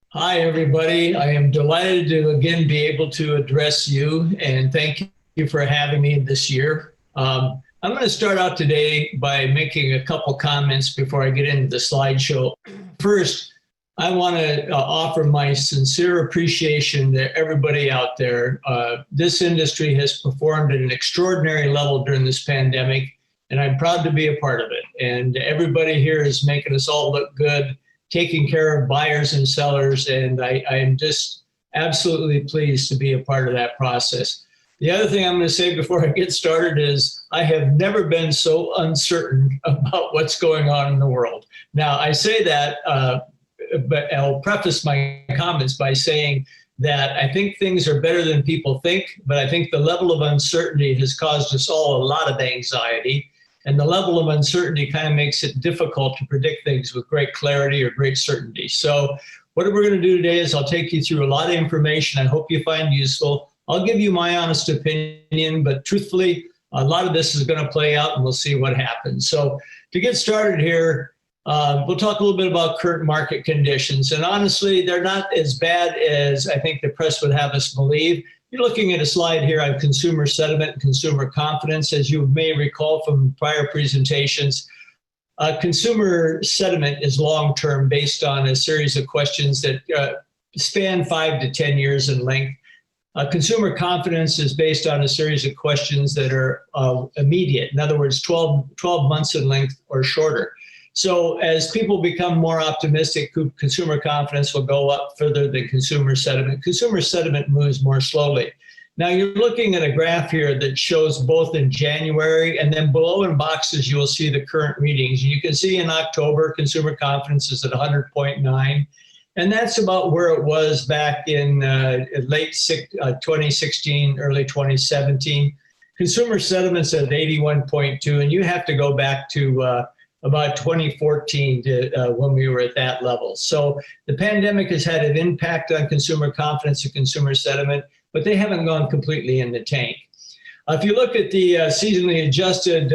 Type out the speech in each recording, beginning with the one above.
Hi, everybody. I am delighted to again be able to address you and thank you for having me this year. I'm going to start out today by making a couple comments before I get into the slideshow. First, I want to offer my sincere appreciation to everybody out there. This industry has performed at an extraordinary level during this pandemic, and I'm proud to be a part of it. And everybody here is making us all look good, taking care of buyers and sellers, and I am just absolutely pleased to be a part of that process. The other thing I'm going to say before I get started is I have never been so uncertain about what's going on in the world. Now, I say that, but I'll preface my comments by saying that I think things are better than people think, but I think the level of uncertainty has caused us all a lot of anxiety. And the level of uncertainty kind of makes it difficult to predict things with great clarity or great certainty. So what we're going to do today is I'll take you through a lot of information I hope you find useful. I'll give you my honest opinion, but truthfully, a lot of this is going to play out and we'll see what happens. So to get started here, we'll talk a little bit about current market conditions. And honestly, they're not as bad as I think the press would have us believe. You're looking at a slide here on consumer sentiment and consumer confidence. As you may recall from prior presentations, consumer sentiment is long-term based on a series of questions that span 5 to 10 years in length. Consumer confidence is based on a series of questions that are immediate. In other words, 12 months in length or shorter. So as people become more optimistic, consumer confidence will go up further than consumer sentiment. Consumer sentiment moves more slowly. Now you're looking at a graph here that shows both in January and then below in boxes, you will see the current readings. You can see in October, consumer confidence is at 100.9. And that's about where it was back in late 2016, early 2017. Consumer sentiment's at 81.2, and you have to go back to about 2014 to when we were at that level. So the pandemic has had an impact on consumer confidence and consumer sentiment, but they haven't gone completely in the tank. If you look at the seasonally adjusted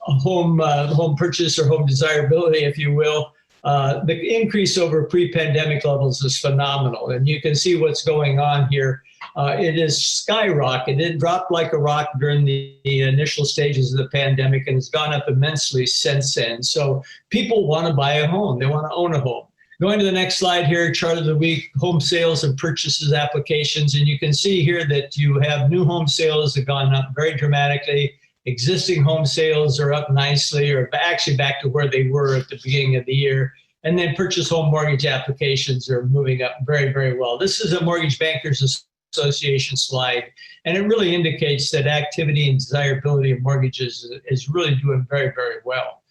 home purchase or home desirability, if you will, the increase over pre-pandemic levels is phenomenal. And you can see what's going on here. It is skyrocketed. It dropped like a rock during the initial stages of the pandemic and has gone up immensely since then. So people want to buy a home. They want to own a home. Going to the next slide here, chart of the week, home sales and purchases applications. And you can see here that you have new home sales have gone up very dramatically. Existing home sales are up nicely, or actually back to where they were at the beginning of the year. And then purchase home mortgage applications are moving up very, very well. This is a Mortgage Bankers Association slide, and it really indicates that activity and desirability of mortgages is really doing very, very well.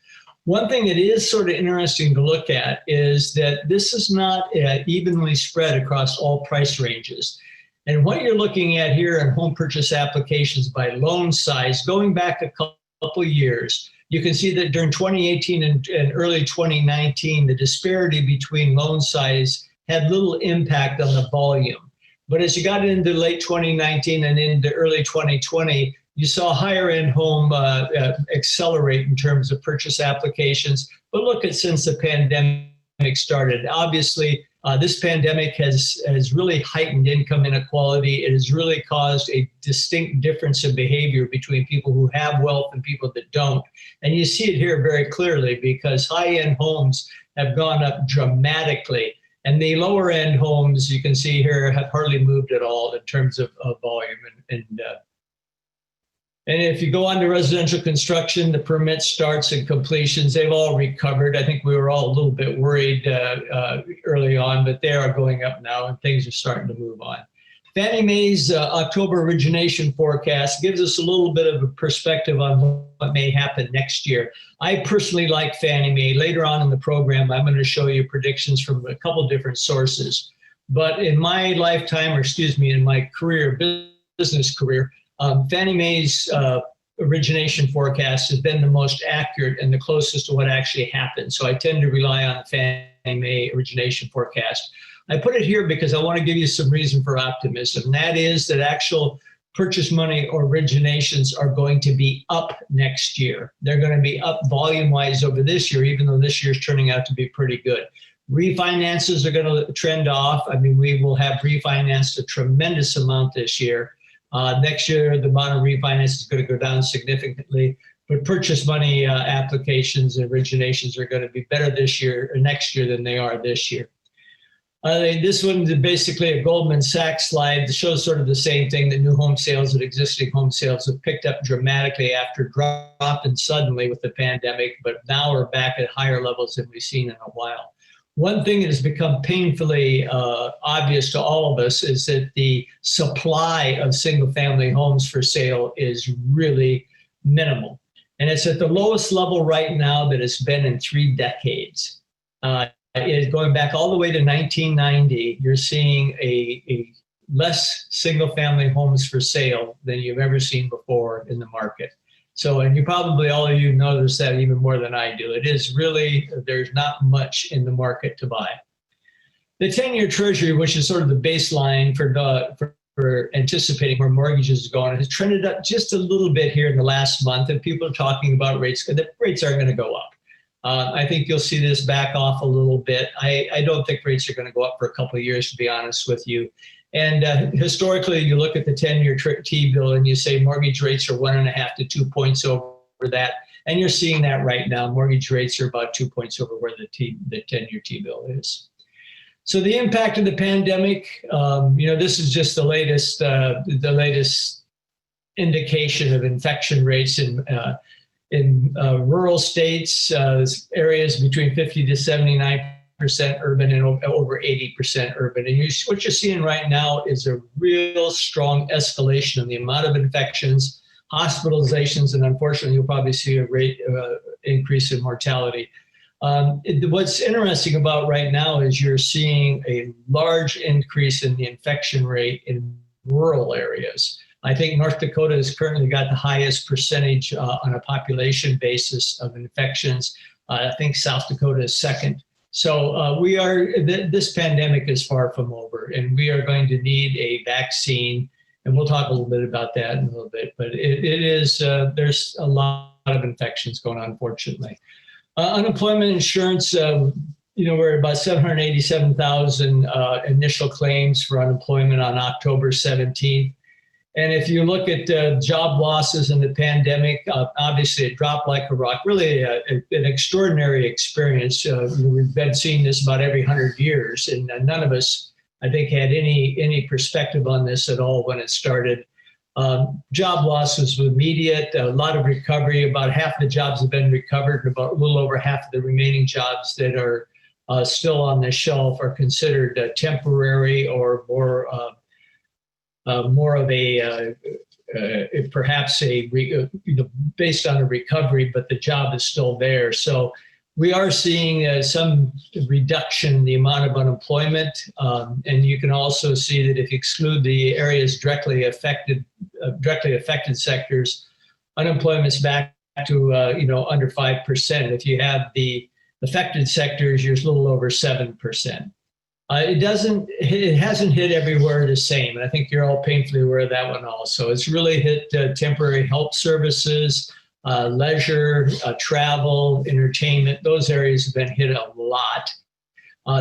One thing that is sort of interesting to look at is that this is not evenly spread across all price ranges. And what you're looking at here in home purchase applications by loan size, going back a couple of years, you can see that during 2018 and early 2019, the disparity between loan size had little impact on the volume. But as you got into late 2019 and into early 2020, you saw higher end home accelerate in terms of purchase applications. But look at since the pandemic started. Obviously, this pandemic has really heightened income inequality. It has really caused a distinct difference in behavior between people who have wealth and people that don't. And you see it here very clearly because high-end homes have gone up dramatically. And the lower end homes, you can see here, have hardly moved at all in terms of volume. And if you go on to residential construction, the permit starts and completions, they've all recovered. I think we were all a little bit worried early on, but they are going up now and things are starting to move on. Fannie Mae's October origination forecast gives us a little bit of a perspective on what may happen next year. I personally like Fannie Mae. Later on in the program, I'm going to show you predictions from a couple different sources. But in my lifetime, or excuse me, in my career, business career, Fannie Mae's origination forecast has been the most accurate and the closest to what actually happened. So I tend to rely on the Fannie Mae origination forecast. I put it here because I want to give you some reason for optimism. And that is that actual purchase money or originations are going to be up next year. They're going to be up volume-wise over this year, even though this year's turning out to be pretty good. Refinances are going to trend off. I mean, we will have refinanced a tremendous amount this year. Next year, the amount of refinance is going to go down significantly, but purchase money applications and originations are going to be better this year or next year than they are this year. This one is basically a Goldman Sachs slide that shows sort of the same thing, that new home sales and existing home sales have picked up dramatically after dropping suddenly with the pandemic, but now we're back at higher levels than we've seen in a while. One thing that has become painfully obvious to all of us is that the supply of single-family homes for sale is really minimal. And it's at the lowest level right now that it's been in 3 decades. Is going back all the way to 1990, you're seeing a less single-family homes for sale than you've ever seen before in the market. So, and you probably, all of you notice that even more than I do. It is really, there's not much in the market to buy. The 10-year Treasury, which is sort of the baseline for anticipating where mortgages are going, has trended up just a little bit here in the last month, and people are talking about rates. The rates are going to go up. I think you'll see this back off a little bit. I don't think rates are going to go up for a couple of years, to be honest with you. And historically, you look at the 10-year T-bill and you say mortgage rates are 1.5 to 2 points over that. And you're seeing that right now. Mortgage rates are about 2 points over where the 10-year T-bill is. So the impact of the pandemic, this is just the latest indication of infection rates in rural states, areas between 50 to 79% urban and over 80% urban. And what you're seeing right now is a real strong escalation in the amount of infections, hospitalizations, and unfortunately, you'll probably see a rate increase in mortality. What's interesting about right now is you're seeing a large increase in the infection rate in rural areas. I think North Dakota has currently got the highest percentage on a population basis of infections. I think South Dakota is second. So this pandemic is far from over, and we are going to need a vaccine. And we'll talk a little bit about that in a little bit, but there's a lot of infections going on, unfortunately. Unemployment insurance, we're at about 787,000 initial claims for unemployment on October 17th. And if you look at job losses in the pandemic, obviously it dropped like a rock, really an extraordinary experience. We've been seeing this about every 100 years, and none of us, I think, had any perspective on this at all when it started. Job loss was immediate, a lot of recovery. About half the jobs have been recovered, and about a little over half of the remaining jobs that are still on the shelf are considered temporary or more of a perhaps based on a recovery, but the job is still there. So we are seeing some reduction in the amount of unemployment, and you can also see that if you exclude the areas directly affected sectors, unemployment's back to under 5%. If you have the affected sectors, you're a little over 7%. It hasn't hit everywhere the same, and I think you're all painfully aware of that one also. It's really hit temporary help services, leisure, travel, entertainment. Those areas have been hit a lot.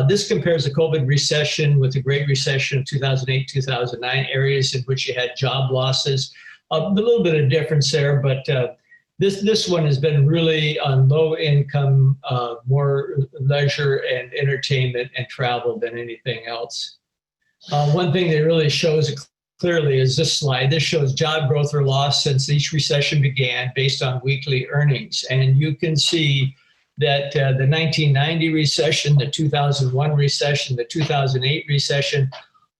This compares the COVID recession with the Great Recession of 2008, 2009, areas in which you had job losses. A little bit of difference there, but this one has been really on low income, more leisure and entertainment and travel than anything else. One thing that really shows it clearly is this slide. This shows job growth or loss since each recession began based on weekly earnings. And you can see that the 1990 recession, the 2001 recession, the 2008 recession,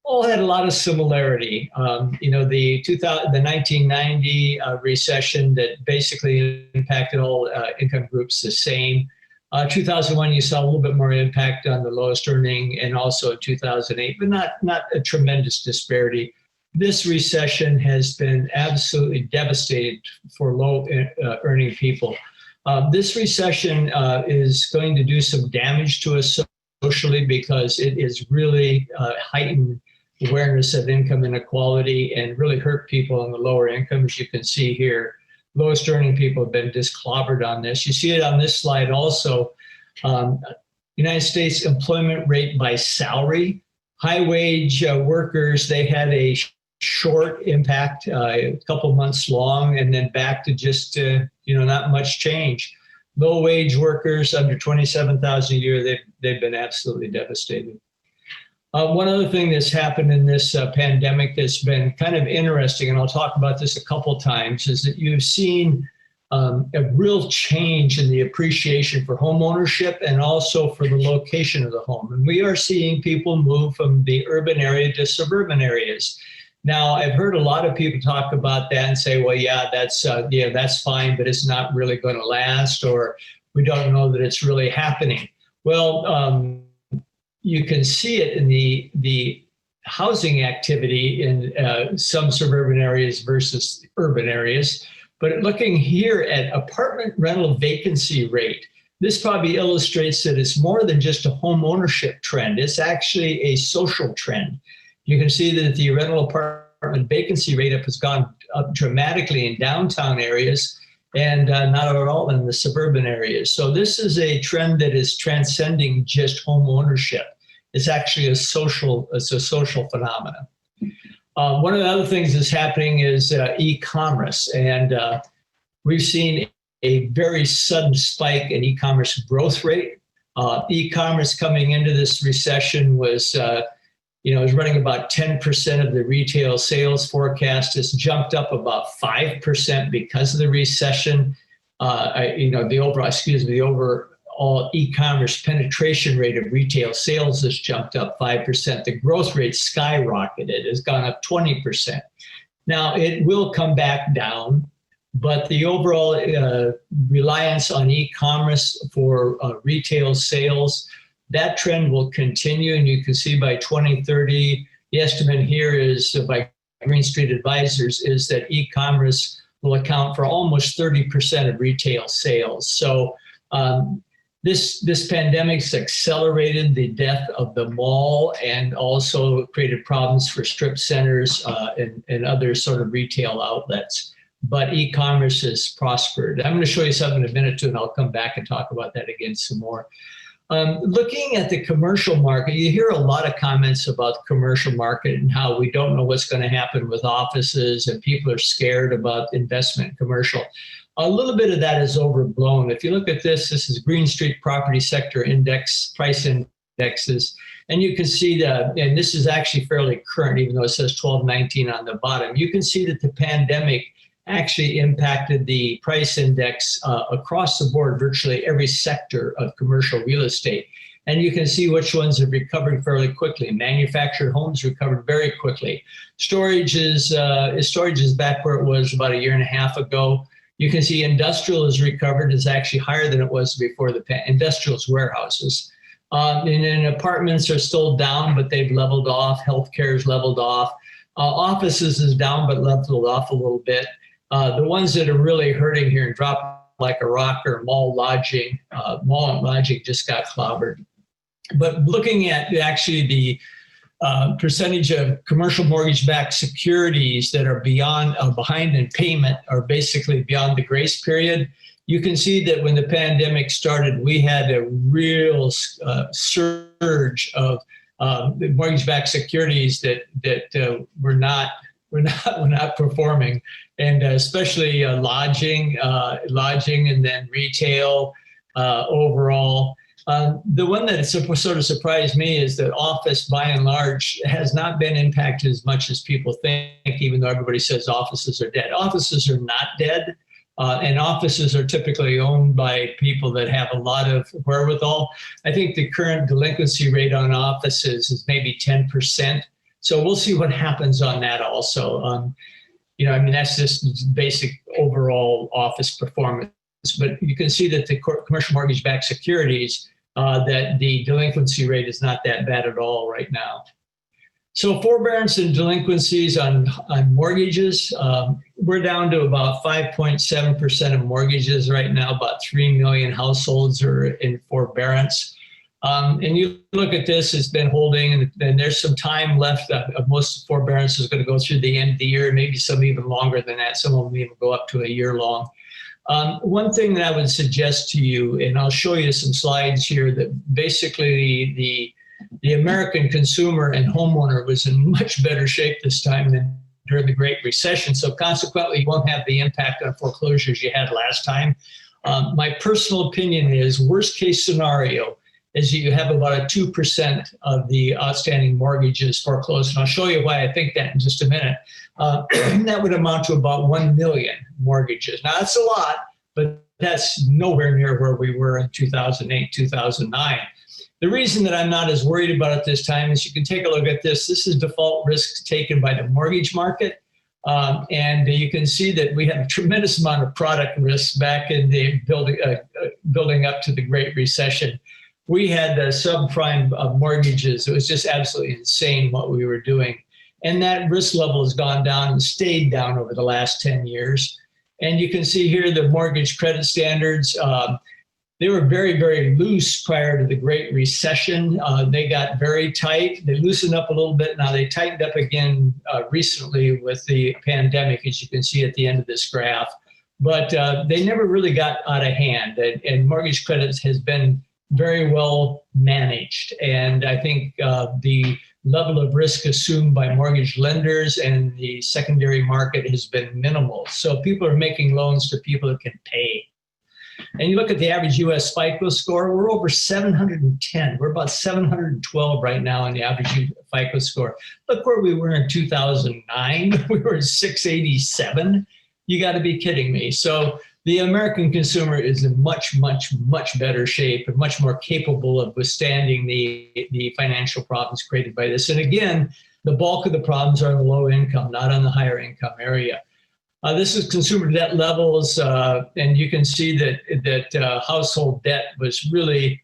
all had a lot of similarity. The 1990 recession that basically impacted all income groups the same. 2001, you saw a little bit more impact on the lowest earning, and also 2008, but not a tremendous disparity. This recession has been absolutely devastating for low earning people. This recession is going to do some damage to us socially because it is really heightened awareness of income inequality and really hurt people in the lower incomes. You can see here, lowest earning people have been disclobbered on this. You see it on this slide also. United States employment rate by salary. High wage workers, they had a short impact, a couple months long, and then back to just not much change. Low wage workers under 27,000 a year, they've been absolutely devastated. One other thing that's happened in this pandemic that's been kind of interesting, and I'll talk about this a couple times, is that you've seen a real change in the appreciation for home ownership and also for the location of the home. And we are seeing people move from the urban area to suburban areas. Now, I've heard a lot of people talk about that and say, well, yeah, that's fine, but it's not really going to last, or we don't know that it's really happening. Well, you can see it in the housing activity in some suburban areas versus urban areas. But looking here at apartment rental vacancy rate, this probably illustrates that it's more than just a home ownership trend. It's actually a social trend. You can see that the rental apartment vacancy rate has gone up dramatically in downtown areas and not at all in the suburban areas. So this is a trend that is transcending just home ownership. It's actually a social phenomenon. One of the other things that's happening is e-commerce, and we've seen a very sudden spike in e-commerce growth rate. E-commerce coming into this recession was running about 10% of the retail sales forecast. It's jumped up about 5% because of the recession. The overall e-commerce penetration rate of retail sales has jumped up 5%. The growth rate skyrocketed. It has gone up 20%. Now, it will come back down, but the overall reliance on e-commerce for retail sales, that trend will continue. And you can see by 2030, the estimate here is by Green Street Advisors is that e-commerce will account for almost 30% of retail sales. So this pandemic's accelerated the death of the mall and also created problems for strip centers and other sort of retail outlets. But e-commerce has prospered. I'm going to show you something in a minute too, and I'll come back and talk about that again some more. Looking at the commercial market, you hear a lot of comments about the commercial market and how we don't know what's going to happen with offices and people are scared about investment in commercial. A little bit of that is overblown. If you look at this is Green Street Property Sector Index, price indexes, and you can see that, and this is actually fairly current, even though it says 1219 on the bottom. You can see that the pandemic actually impacted the price index across the board, virtually every sector of commercial real estate. And you can see which ones have recovered fairly quickly. Manufactured homes recovered very quickly. Storage is back where it was about a year and a half ago. You can see industrial has recovered. It's actually higher than it was before the industrial's warehouses. And then apartments are still down, but they've leveled off. Healthcare is leveled off. Offices is down, but leveled off a little bit. The ones that are really hurting here and dropped like a rock are mall lodging. Mall and lodging just got clobbered. But looking at actually the percentage of commercial mortgage-backed securities that are behind in payment are basically beyond the grace period. You can see that when the pandemic started, we had a real surge of mortgage-backed securities that were not performing, and especially lodging, and then retail overall. The one that sort of surprised me is that office, by and large, has not been impacted as much as people think, even though everybody says offices are dead. Offices are not dead, and offices are typically owned by people that have a lot of wherewithal. I think the current delinquency rate on offices is maybe 10%. So we'll see what happens on that also. That's just basic overall office performance. But you can see that the commercial mortgage-backed securities, that the delinquency rate is not that bad at all right now. So forbearance and delinquencies on mortgages, we're down to about 5.7% of mortgages right now. About 3 million households are in forbearance. And you look at this, it's been holding, and there's some time left. Most forbearance is going to go through the end of the year, maybe some even longer than that. Some of them even go up to a year long. One thing that I would suggest to you, and I'll show you some slides here, that basically the American consumer and homeowner was in much better shape this time than during the Great Recession. So consequently, you won't have the impact on foreclosures you had last time. My personal opinion is worst case scenario is you have about a 2% of the outstanding mortgages foreclosed. And I'll show you why I think that in just a minute. That would amount to about 1 million mortgages. Now, that's a lot, but that's nowhere near where we were in 2008, 2009. The reason that I'm not as worried about it this time is you can take a look at this. This is default risks taken by the mortgage market. And you can see that we had a tremendous amount of product risks back in the building up to the Great Recession. We had subprime mortgages. It was just absolutely insane what we were doing. And that risk level has gone down and stayed down over the last 10 years. And you can see here the mortgage credit standards. They were very, very loose prior to the Great Recession. They got very tight. They loosened up a little bit. Now they tightened up again recently with the pandemic, as you can see at the end of this graph. But they never really got out of hand. And mortgage credits has been very well managed. And I think the level of risk assumed by mortgage lenders and the secondary market has been minimal. So people are making loans to people that can pay. And you look at the average US FICO score, we're over 710. We're about 712 right now on the average FICO score. Look where we were in 2009. We were at 687. You got to be kidding me. So the American consumer is in much, much, much better shape and much more capable of withstanding the financial problems created by this. And again, the bulk of the problems are in the low income, not on the higher income area. This is consumer debt levels, and you can see that household debt was really,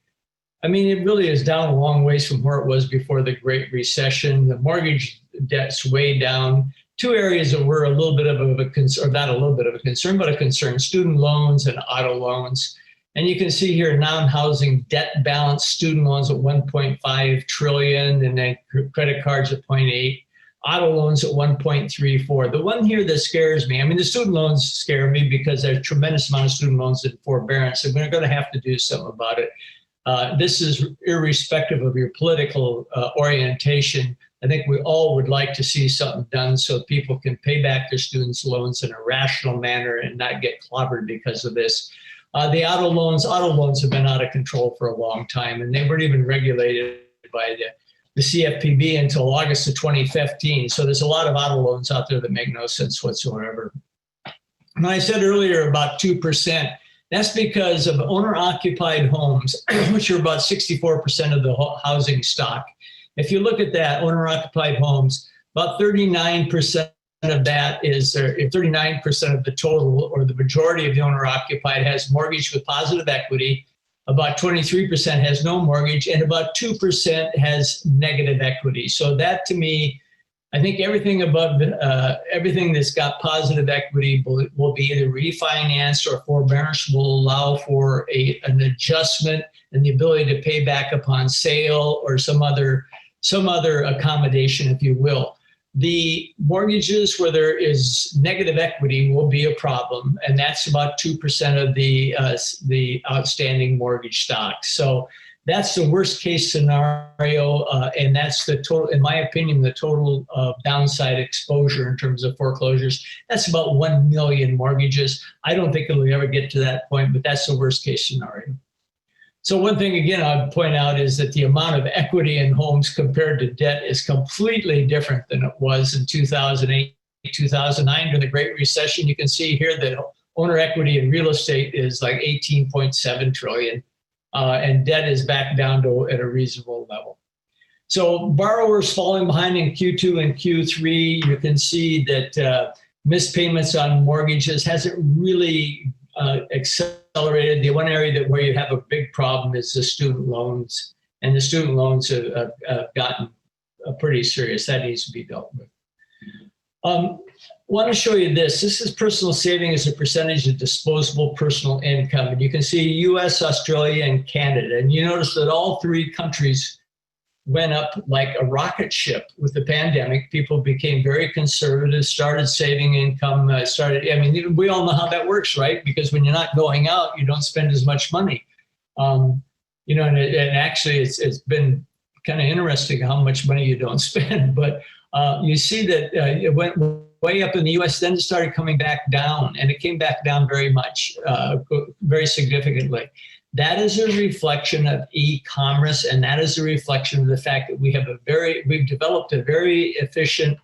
I mean, it really is down a long ways from where it was before the Great Recession. The mortgage debt's way down. Two areas that were a little bit of a concern, or not a little bit of a concern, but a concern: student loans and auto loans. And you can see here non-housing debt balance, student loans at 1.5 trillion, and then credit cards at 0.8. Auto loans at 1.34. The one here that scares me, I mean, the student loans scare me because there's a tremendous amount of student loans in forbearance, and we're going to have to do something about it. This is irrespective of your political orientation. I think we all would like to see something done so people can pay back their students' loans in a rational manner and not get clobbered because of this. The auto loans have been out of control for a long time, and they weren't even regulated by the CFPB until August of 2015. So there's a lot of auto loans out there that make no sense whatsoever. When I said earlier about 2%, that's because of owner-occupied homes, which are about 64% of the housing stock. If you look at that, owner-occupied homes, about 39% of that is, or 39% of the total, or the majority of the owner-occupied has mortgage with positive equity. About 23% has no mortgage, and about 2% has negative equity. So that, to me, I think everything above, everything that's got positive equity will be either refinanced, or forbearance will allow for an adjustment and the ability to pay back upon sale, or some other accommodation, if you will. The mortgages where there is negative equity will be a problem, and that's about 2% of the outstanding mortgage stock. So that's the worst case scenario, and that's the total, in my opinion, the total downside exposure in terms of foreclosures. That's about 1 million mortgages. I don't think it'll ever get to that point, but that's the worst case scenario. So one thing, again, I'd point out is that the amount of equity in homes compared to debt is completely different than it was in 2008, 2009 during the Great Recession. You can see here that owner equity in real estate is like 18.7 trillion, and debt is back down to at a reasonable level. So borrowers falling behind in Q2 and Q3, you can see that missed payments on mortgages hasn't really accelerated. The one area where you have a big problem is the student loans, and the student loans have gotten pretty serious. That needs to be dealt with. Want to show you this. This is personal savings as a percentage of disposable personal income. And you can see US, Australia, and Canada. And you notice that all three countries went up like a rocket ship with the pandemic. People became very conservative, started saving income, we all know how that works, right? Because when you're not going out, you don't spend as much money. And actually it's been kind of interesting how much money you don't spend, but you see that it went way up in the US, then it started coming back down, and it came back down very much, very significantly. That is a reflection of e-commerce, and that is a reflection of the fact that we've developed a very efficient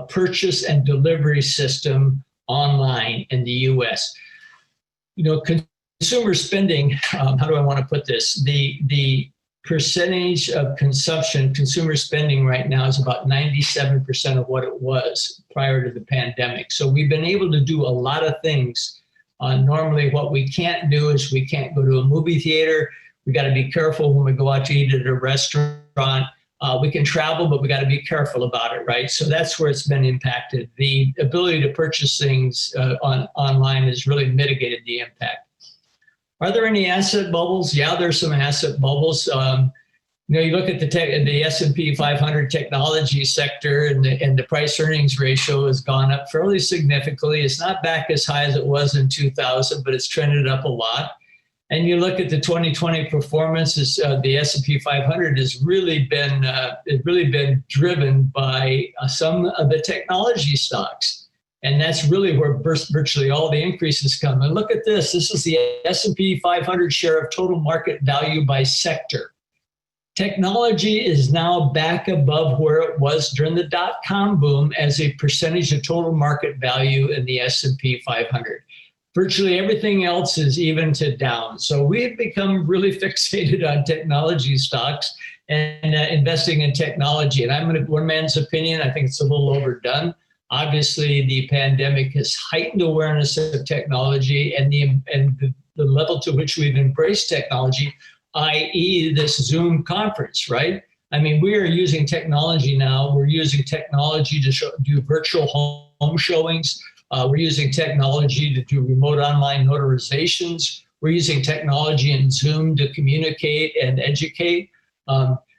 purchase and delivery system online in the US. Consumer spending, how do I want to put this? The percentage of consumer spending right now is about 97% of what it was prior to the pandemic. So we've been able to do a lot of things. Normally what we can't do is we can't go to a movie theater. We got to be careful when we go out to eat at a restaurant. We can travel, but we got to be careful about it, right? So that's where it's been impacted. The ability to purchase things online has really mitigated the impact. Are there any asset bubbles? Yeah, there's some asset bubbles. You look at the S&P 500 technology sector, and the price earnings ratio has gone up fairly significantly. It's not back as high as it was in 2000, but it's trended up a lot. And you look at the 2020 performance, the S&P 500 has really been driven by some of the technology stocks. And that's really where virtually all the increases come. And look at this. This is the S&P 500 share of total market value by sector. Technology is now back above where it was during the dot-com boom as a percentage of total market value in the S&P 500. Virtually everything else is even to down. So we've become really fixated on technology stocks and investing in technology. And I'm going to, one man's opinion, I think it's a little overdone. Obviously, the pandemic has heightened awareness of technology and the level to which we've embraced technology, i.e. this Zoom conference, right? I mean, we are using technology now. We're using technology to do virtual home showings. We're using technology to do remote online notarizations. We're using technology in Zoom to communicate and educate.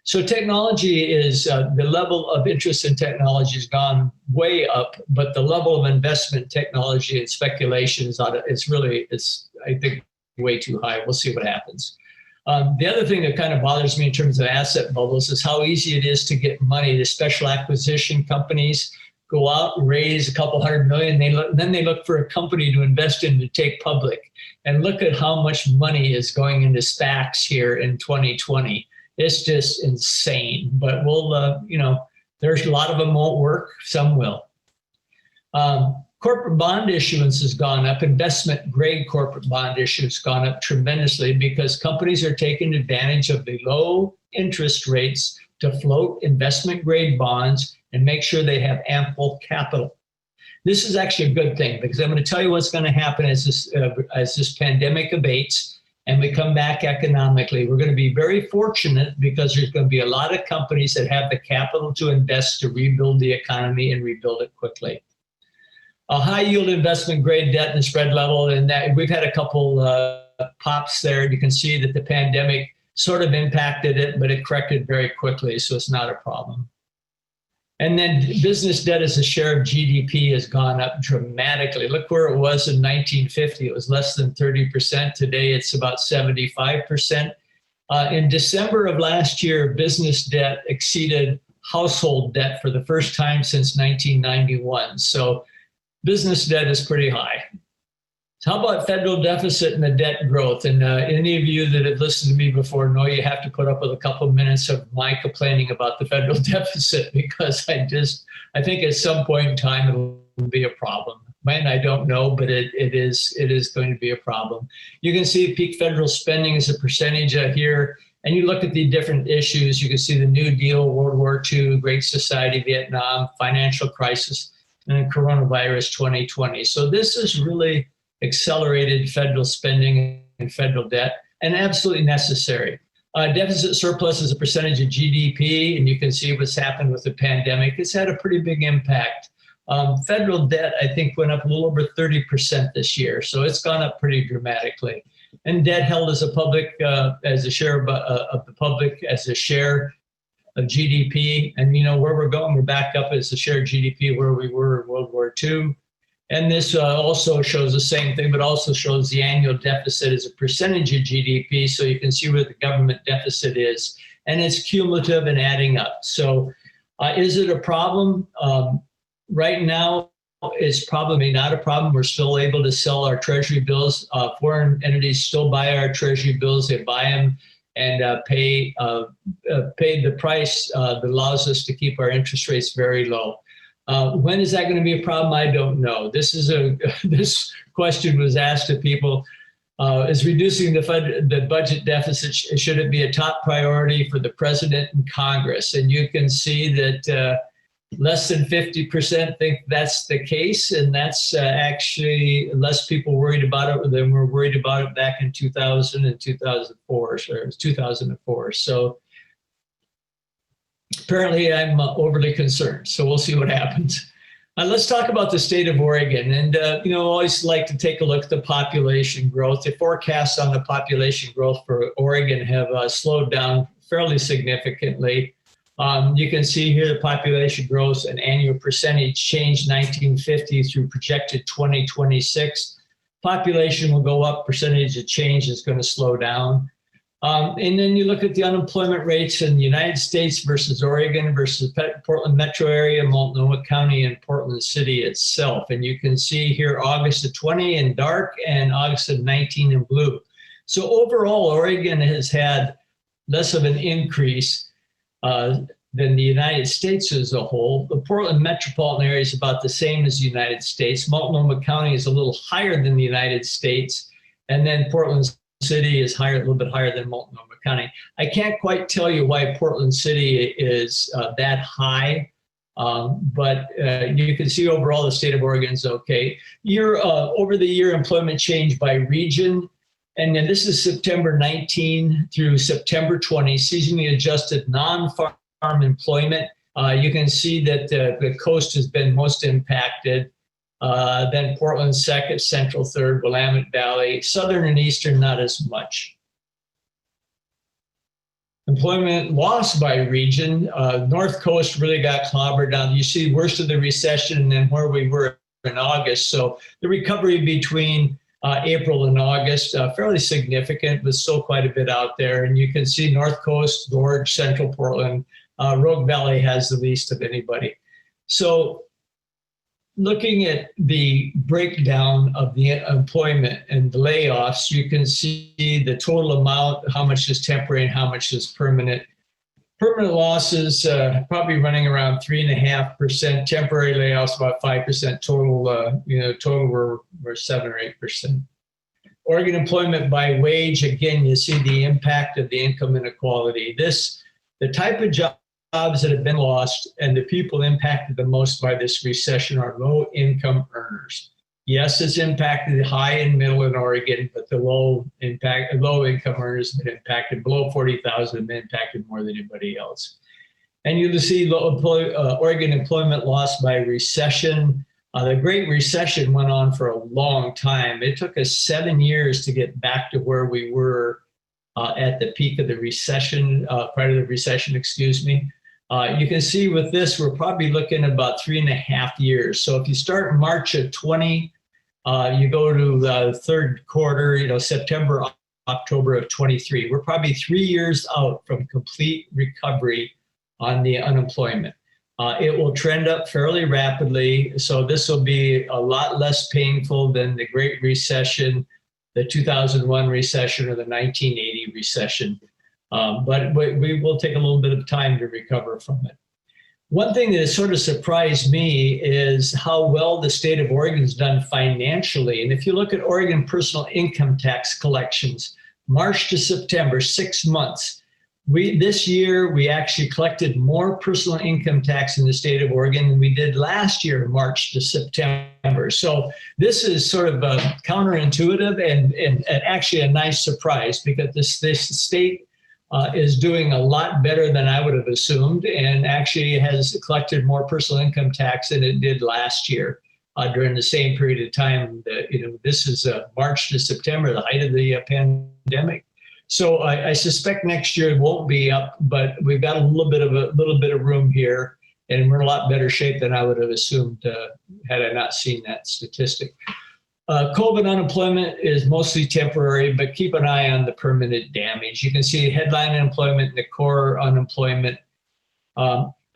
So technology is, the level of interest in technology has gone way up, but the level of investment in technology and speculation is I think, way too high. We'll see what happens. The other thing that kind of bothers me in terms of asset bubbles is how easy it is to get money. The special acquisition companies go out and raise a couple $100 million. Then they look for a company to invest in to take public. And look at how much money is going into SPACs here in 2020. It's just insane. But there's a lot of them won't work. Some will. Corporate bond issuance has gone up. Investment grade corporate bond issuance has gone up tremendously because companies are taking advantage of the low interest rates to float investment grade bonds and make sure they have ample capital. This is actually a good thing because I'm going to tell you what's going to happen as this pandemic abates and we come back economically. We're going to be very fortunate because there's going to be a lot of companies that have the capital to invest to rebuild the economy and rebuild it quickly. A high yield investment grade debt and spread level, and that we've had a couple pops there. You can see that the pandemic sort of impacted it, but it corrected very quickly, so it's not a problem. And then business debt as a share of GDP has gone up dramatically. Look where it was in 1950. It was less than 30%. Today, it's about 75%. In December of last year, business debt exceeded household debt for the first time since 1991. So business debt is pretty high. So how about federal deficit and the debt growth? And any of you that have listened to me before know you have to put up with a couple of minutes of my complaining about the federal deficit because I think at some point in time it'll be a problem. When, I don't know, but it is going to be a problem. You can see peak federal spending as a percentage here. And you look at the different issues, you can see the New Deal, World War II, Great Society, Vietnam, financial crisis, and then coronavirus 2020. So this is really accelerated federal spending and federal debt, and absolutely necessary. Deficit surplus is a percentage of GDP, and you can see what's happened with the pandemic. It's had a pretty big impact. Federal debt, I think, went up a little over 30% this year, so it's gone up pretty dramatically. And debt held as a public, as a share of the public, as a share of GDP. And you know where we're going, we're back up as a share of GDP where we were in World War II. And this also shows the same thing, but also shows the annual deficit as a percentage of GDP. So you can see where the government deficit is. And it's cumulative and adding up. So is it a problem? Right now, it's probably not a problem. We're still able to sell our treasury bills. Foreign entities still buy our treasury bills. They buy them and pay the price that allows us to keep our interest rates very low. When is that going to be a problem? I don't know. This question was asked to people. Is reducing the budget deficit, should it be a top priority for the president and Congress? And you can see that less than 50% think that's the case, and that's actually less people worried about it than were worried about it back in 2000 and 2004, or it was 2004. So apparently I'm overly concerned, so we'll see what happens. Let's talk about the state of Oregon. And, always like to take a look at the population growth. The forecasts on the population growth for Oregon have slowed down fairly significantly. You can see here the population growth and annual percentage change 1950 through projected 2026. Population will go up, percentage of change is going to slow down. And then you look at the unemployment rates in the United States versus Oregon versus Portland metro area, Multnomah County, and Portland City itself. And you can see here August of 20 in dark and August of 19 in blue. So overall, Oregon has had less of an increase than the United States as a whole. The Portland metropolitan area is about the same as the United States. Multnomah County is a little higher than the United States. And then Portland City is higher, a little bit higher than Multnomah County. I can't quite tell you why Portland City is that high, but you can see overall the state of Oregon is okay. Over the year employment change by region, and then this is September 19 through September 20, seasonally adjusted non-farm employment. You can see that the coast has been most impacted. Then Portland second, Central third, Willamette Valley, Southern and Eastern not as much. Employment loss by region, North Coast really got clobbered down. You see worst of the recession and then where we were in August. So the recovery between April and August, fairly significant, but still quite a bit out there. And you can see North Coast, Gorge, Central Portland, Rogue Valley has the least of anybody. So looking at the breakdown of the employment and the layoffs, you can see the total amount, how much is temporary and how much is permanent. Permanent losses probably running around 3.5%. Temporary layoffs about 5%. Total were 7 or 8%. Oregon employment by wage, again, you see the impact of the income inequality. The type of jobs that have been lost and the people impacted the most by this recession are low income earners. Yes, it's impacted the high and middle in Oregon, but the low income earners have been impacted. Below 40,000 have been impacted more than anybody else. And you'll see Oregon employment lost by recession. The Great Recession went on for a long time. It took us 7 years to get back to where we were at the peak of the recession, prior to the recession, excuse me. You can see with this, we're probably looking at about 3.5 years. So if you start in March of 20, you go to the third quarter, September, October of 23. We're probably 3 years out from complete recovery on the unemployment. It will trend up fairly rapidly. So this will be a lot less painful than the Great Recession, the 2001 recession, or the 1980 recession. But we will take a little bit of time to recover from it. One thing that has sort of surprised me is how well the state of Oregon has done financially. And if you look at Oregon personal income tax collections, March to September, 6 months, this year we actually collected more personal income tax in the state of Oregon than we did last year, March to September. So this is sort of counterintuitive and actually a nice surprise, because this state is doing a lot better than I would have assumed, and actually has collected more personal income tax than it did last year during the same period of time. This is March to September, the height of the pandemic. So I suspect next year it won't be up, but we've got a little bit of room here, and we're in a lot better shape than I would have assumed had I not seen that statistic. COVID unemployment is mostly temporary, but keep an eye on the permanent damage. You can see headline unemployment and the core unemployment.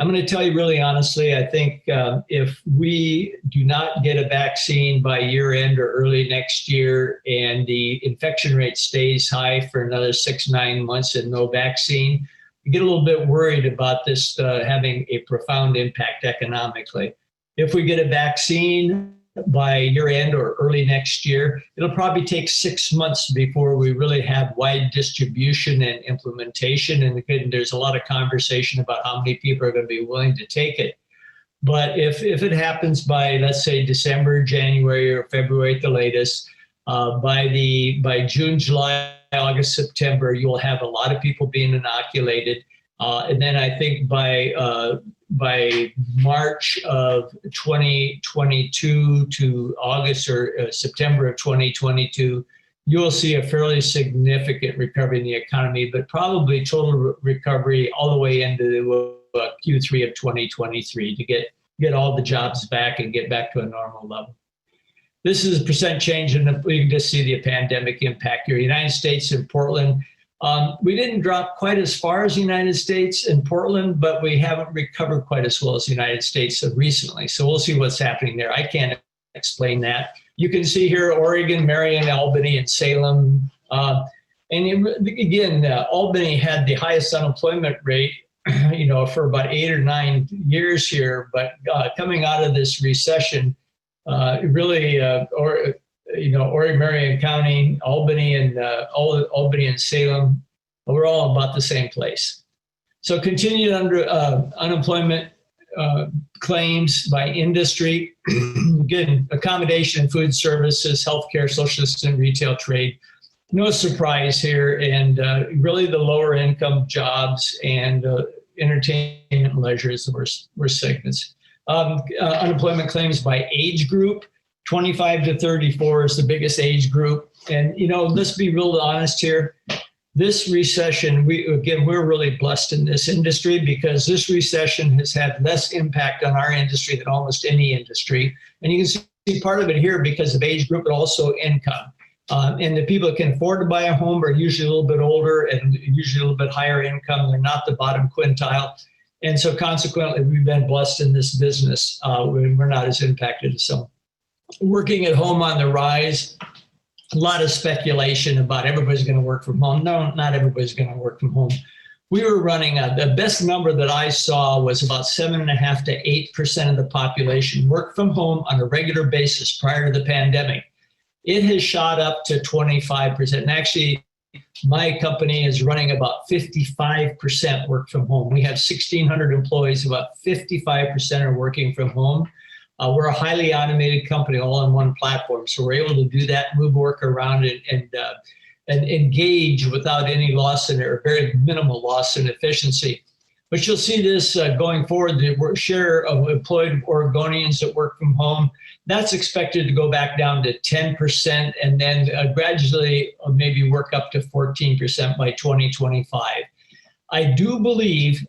I'm going to tell you really honestly, I think if we do not get a vaccine by year end or early next year, and the infection rate stays high for another 6-9 months and no vaccine, we get a little bit worried about this having a profound impact economically. If we get a vaccine by year end or early next year, it'll probably take 6 months before we really have wide distribution and implementation. And again, there's a lot of conversation about how many people are going to be willing to take it. But if it happens by, let's say, December, January, or February at the latest, by June, July, August, September, you'll have a lot of people being inoculated. And then I think by March of 2022 to August or September of 2022, you'll see a fairly significant recovery in the economy, but probably total recovery all the way into Q3 of 2023 to get all the jobs back and get back to a normal level. This is percent change, and we can just see the pandemic impact here. United States and Portland. We didn't drop quite as far as the United States in Portland, but we haven't recovered quite as well as the United States recently. So we'll see what's happening there. I can't explain that. You can see here Oregon, Marion, Albany, and Salem. And again, Albany had the highest unemployment rate, for about 8 or 9 years here. But coming out of this recession, really, Oregon, Marion County, Albany, and Salem, we're all about the same place. So continued unemployment claims by industry. Again, accommodation and food services, healthcare, social assistance, retail, trade. No surprise here. And really the lower income jobs and entertainment and leisure is the worst segments. Unemployment claims by age group. 25 to 34 is the biggest age group. And, let's be real honest here. This recession, we're really blessed in this industry because this recession has had less impact on our industry than almost any industry. And you can see part of it here because of age group, but also income. And the people that can afford to buy a home are usually a little bit older and usually a little bit higher income. They're not the bottom quintile. And so consequently, we've been blessed in this business when we're not as impacted as some. Working at home on the rise, a lot of speculation about everybody's going to work from home. No, not everybody's going to work from home. We were running, the best number that I saw was about 7.5% to 8% of the population work from home on a regular basis prior to the pandemic. It has shot up to 25%. And actually, my company is running about 55% work from home. We have 1,600 employees, about 55% are working from home. We're a highly automated company all on one platform. So we're able to do that, move work around and engage without any loss in or very minimal loss in efficiency. But you'll see this going forward, the share of employed Oregonians that work from home, that's expected to go back down to 10% and then gradually maybe work up to 14% by 2025. I do believe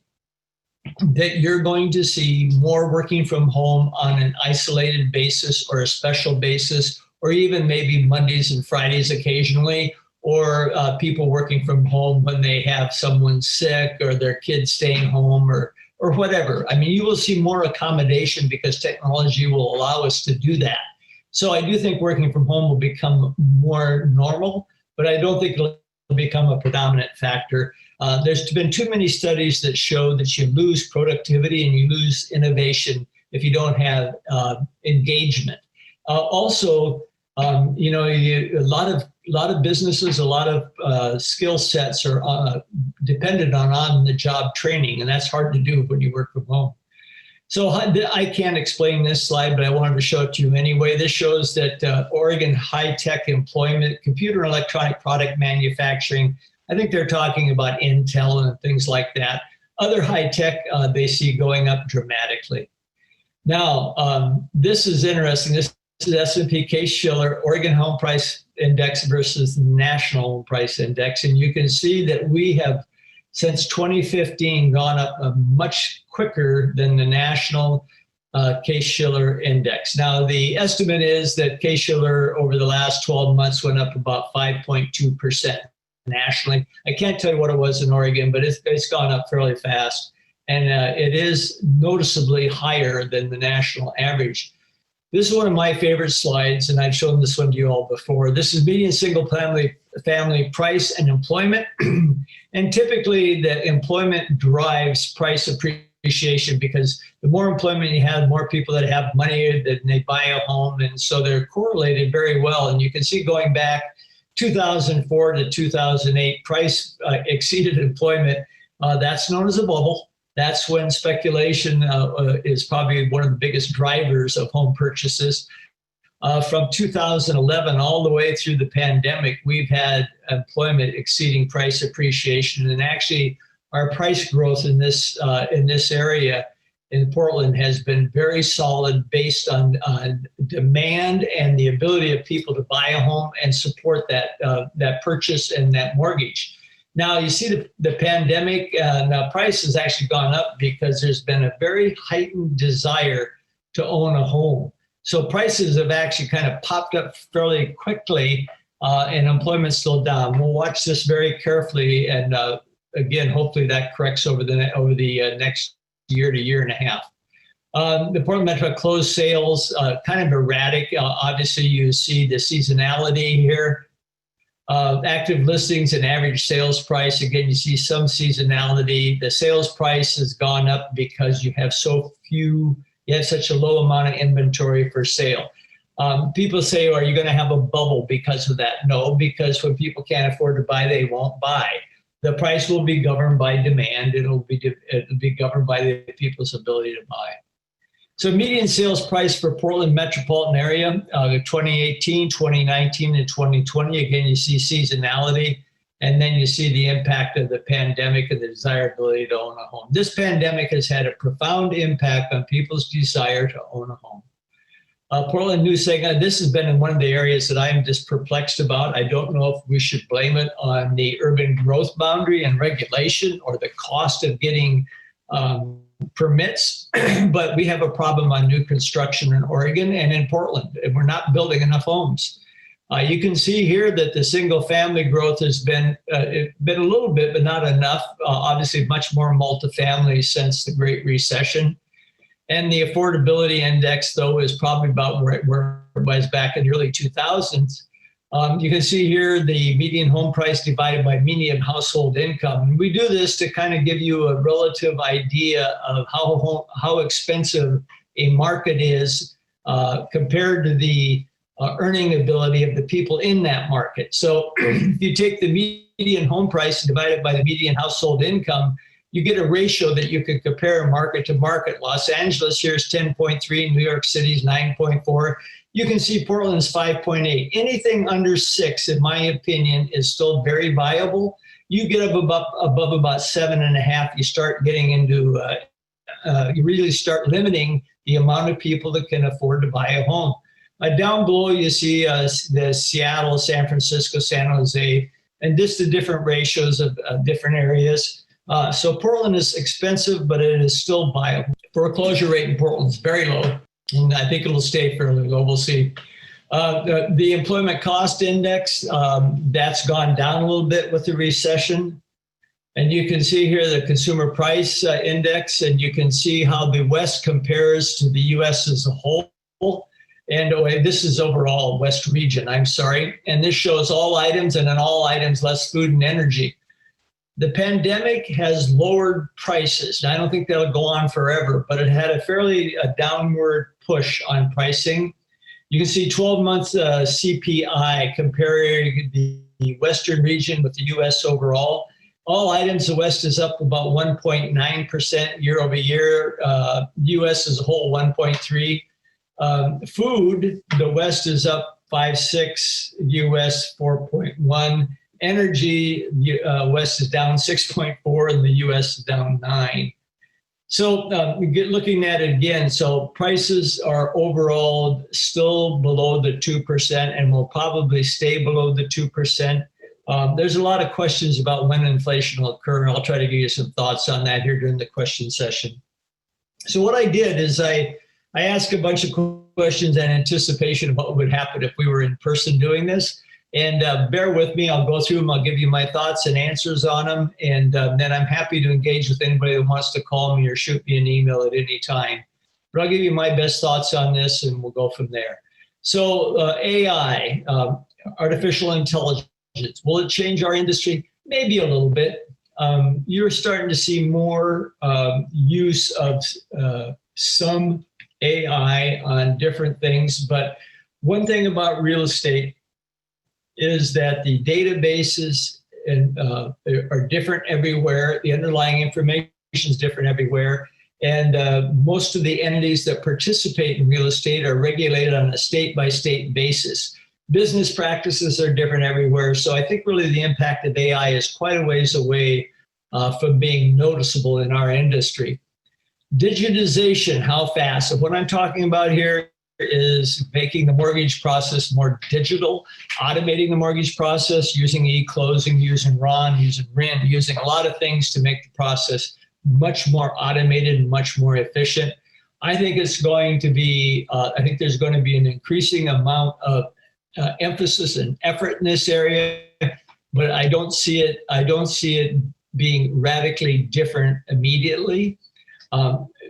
that you're going to see more working from home on an isolated basis or a special basis, or even maybe Mondays and Fridays occasionally, or people working from home when they have someone sick or their kids staying home or whatever. I mean, you will see more accommodation because technology will allow us to do that. So I do think working from home will become more normal, but I don't think it'll become a predominant factor. There's been too many studies that show that you lose productivity and you lose innovation if you don't have engagement. Also, a lot of businesses, a lot of skill sets are dependent on the job training, and that's hard to do when you work from home. So I can't explain this slide, but I wanted to show it to you anyway. This shows that Oregon high-tech employment, computer and electronic product manufacturing, I think they're talking about Intel and things like that. Other high-tech, they see going up dramatically. Now, this is interesting. This is S&P Case-Shiller Oregon Home Price Index versus the National Home Price Index. And you can see that we have, since 2015, gone up much quicker than the National Case-Shiller Index. Now, the estimate is that Case-Shiller over the last 12 months went up about 5.2% nationally. I can't tell you what it was in Oregon, but it's gone up fairly fast. And it is noticeably higher than the national average. This is one of my favorite slides, and I've shown this one to you all before. This is median single family price and employment. And typically the employment drives price appreciation, because the more employment you have, the more people that have money, that they buy a home. And so they're correlated very well. And you can see going back 2004 to 2008, price exceeded employment. That's known as a bubble. That's when speculation is probably one of the biggest drivers of home purchases. From 2011 all the way through the pandemic, we've had employment exceeding price appreciation. And actually, our price growth in this area in Portland has been very solid, based on demand and the ability of people to buy a home and support that purchase and that mortgage. Now, you see the pandemic, and price has actually gone up because there's been a very heightened desire to own a home. So prices have actually kind of popped up fairly quickly, and employment's still down. We'll watch this very carefully, and again, hopefully that corrects over the next year to year and a half. The Portland Metro closed sales, kind of erratic. Obviously, you see the seasonality here. Active listings and average sales price. Again, you see some seasonality. The sales price has gone up because you have such a low amount of inventory for sale. People say, are you going to have a bubble because of that? No, because when people can't afford to buy, they won't buy. The price will be governed by demand. It'll be governed by the people's ability to buy. So median sales price for Portland metropolitan area, 2018, 2019, and 2020. Again, you see seasonality, and then you see the impact of the pandemic and the desirability to own a home. This pandemic has had a profound impact on people's desire to own a home. Portland News Segment, this has been in one of the areas that I'm just perplexed about. I don't know if we should blame it on the urban growth boundary and regulation, or the cost of getting permits, but we have a problem on new construction in Oregon and in Portland, and we're not building enough homes. You can see here that the single family growth has been a little bit, but not enough. Obviously, much more multifamily since the Great Recession. And the affordability index, though, is probably about where it was back in the early 2000s. You can see here the median home price divided by median household income. And we do this to kind of give you a relative idea of how expensive a market is compared to the earning ability of the people in that market. So if you take the median home price divided by the median household income, you get a ratio that you can compare market to market. Los Angeles here is 10.3, New York City is 9.4. You can see Portland's 5.8. Anything under 6, in my opinion, is still very viable. You get up above about 7.5, you start getting into, you really start limiting the amount of people that can afford to buy a home. Down below, you see the Seattle, San Francisco, San Jose, and just the different ratios of different areas. So Portland is expensive, but it is still viable. Foreclosure rate in Portland is very low, and I think it'll stay fairly low. We'll see. The employment cost index, that's gone down a little bit with the recession. And you can see here the consumer price index, and you can see how the West compares to the U.S. as a whole. And this is overall West region, I'm sorry. And this shows all items, and in all items, less food and energy. The pandemic has lowered prices. Now, I don't think that'll go on forever, but it had a fairly downward push on pricing. You can see 12 months CPI comparing the Western region with the U.S. overall. All items, the West is up about 1.9% year over year. U.S. as a whole, 1.3. Food, the West is up 5.6, U.S. 4.1. Energy, West is down 6.4 and the U.S. is down 9. Looking at it again, so prices are overall still below the 2% and will probably stay below the 2%. There's a lot of questions about when inflation will occur, and I'll try to give you some thoughts on that here during the question session. So what I did is I asked a bunch of questions in anticipation of what would happen if we were in person doing this. And bear with me, I'll go through them, I'll give you my thoughts and answers on them, and then I'm happy to engage with anybody that wants to call me or shoot me an email at any time. But I'll give you my best thoughts on this and we'll go from there. So AI, artificial intelligence, will it change our industry? Maybe a little bit. You're starting to see more use of some AI on different things, but one thing about real estate is that the databases are different everywhere. The underlying information is different everywhere. And most of the entities that participate in real estate are regulated on a state-by-state basis. Business practices are different everywhere. So I think really the impact of AI is quite a ways away from being noticeable in our industry. Digitization, how fast? So what I'm talking about here is making the mortgage process more digital, automating the mortgage process, using e-closing, using RON, using RIN, using a lot of things to make the process much more automated and much more efficient. I think it's going to be, I think there's going to be an increasing amount of emphasis and effort in this area, but I don't see it being radically different immediately.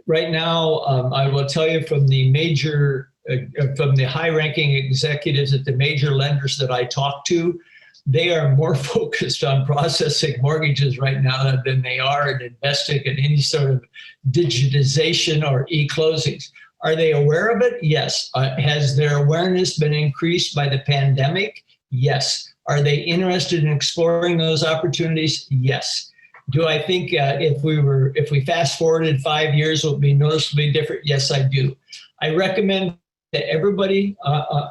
Right now, I will tell you from the high-ranking executives at the major lenders that I talk to, they are more focused on processing mortgages right now than they are in investing in any sort of digitization or e-closings. Are they aware of it? Yes. Has their awareness been increased by the pandemic? Yes. Are they interested in exploring those opportunities? Yes. Do I think if we fast forwarded 5 years, it would be noticeably different? Yes, I do. I recommend that everybody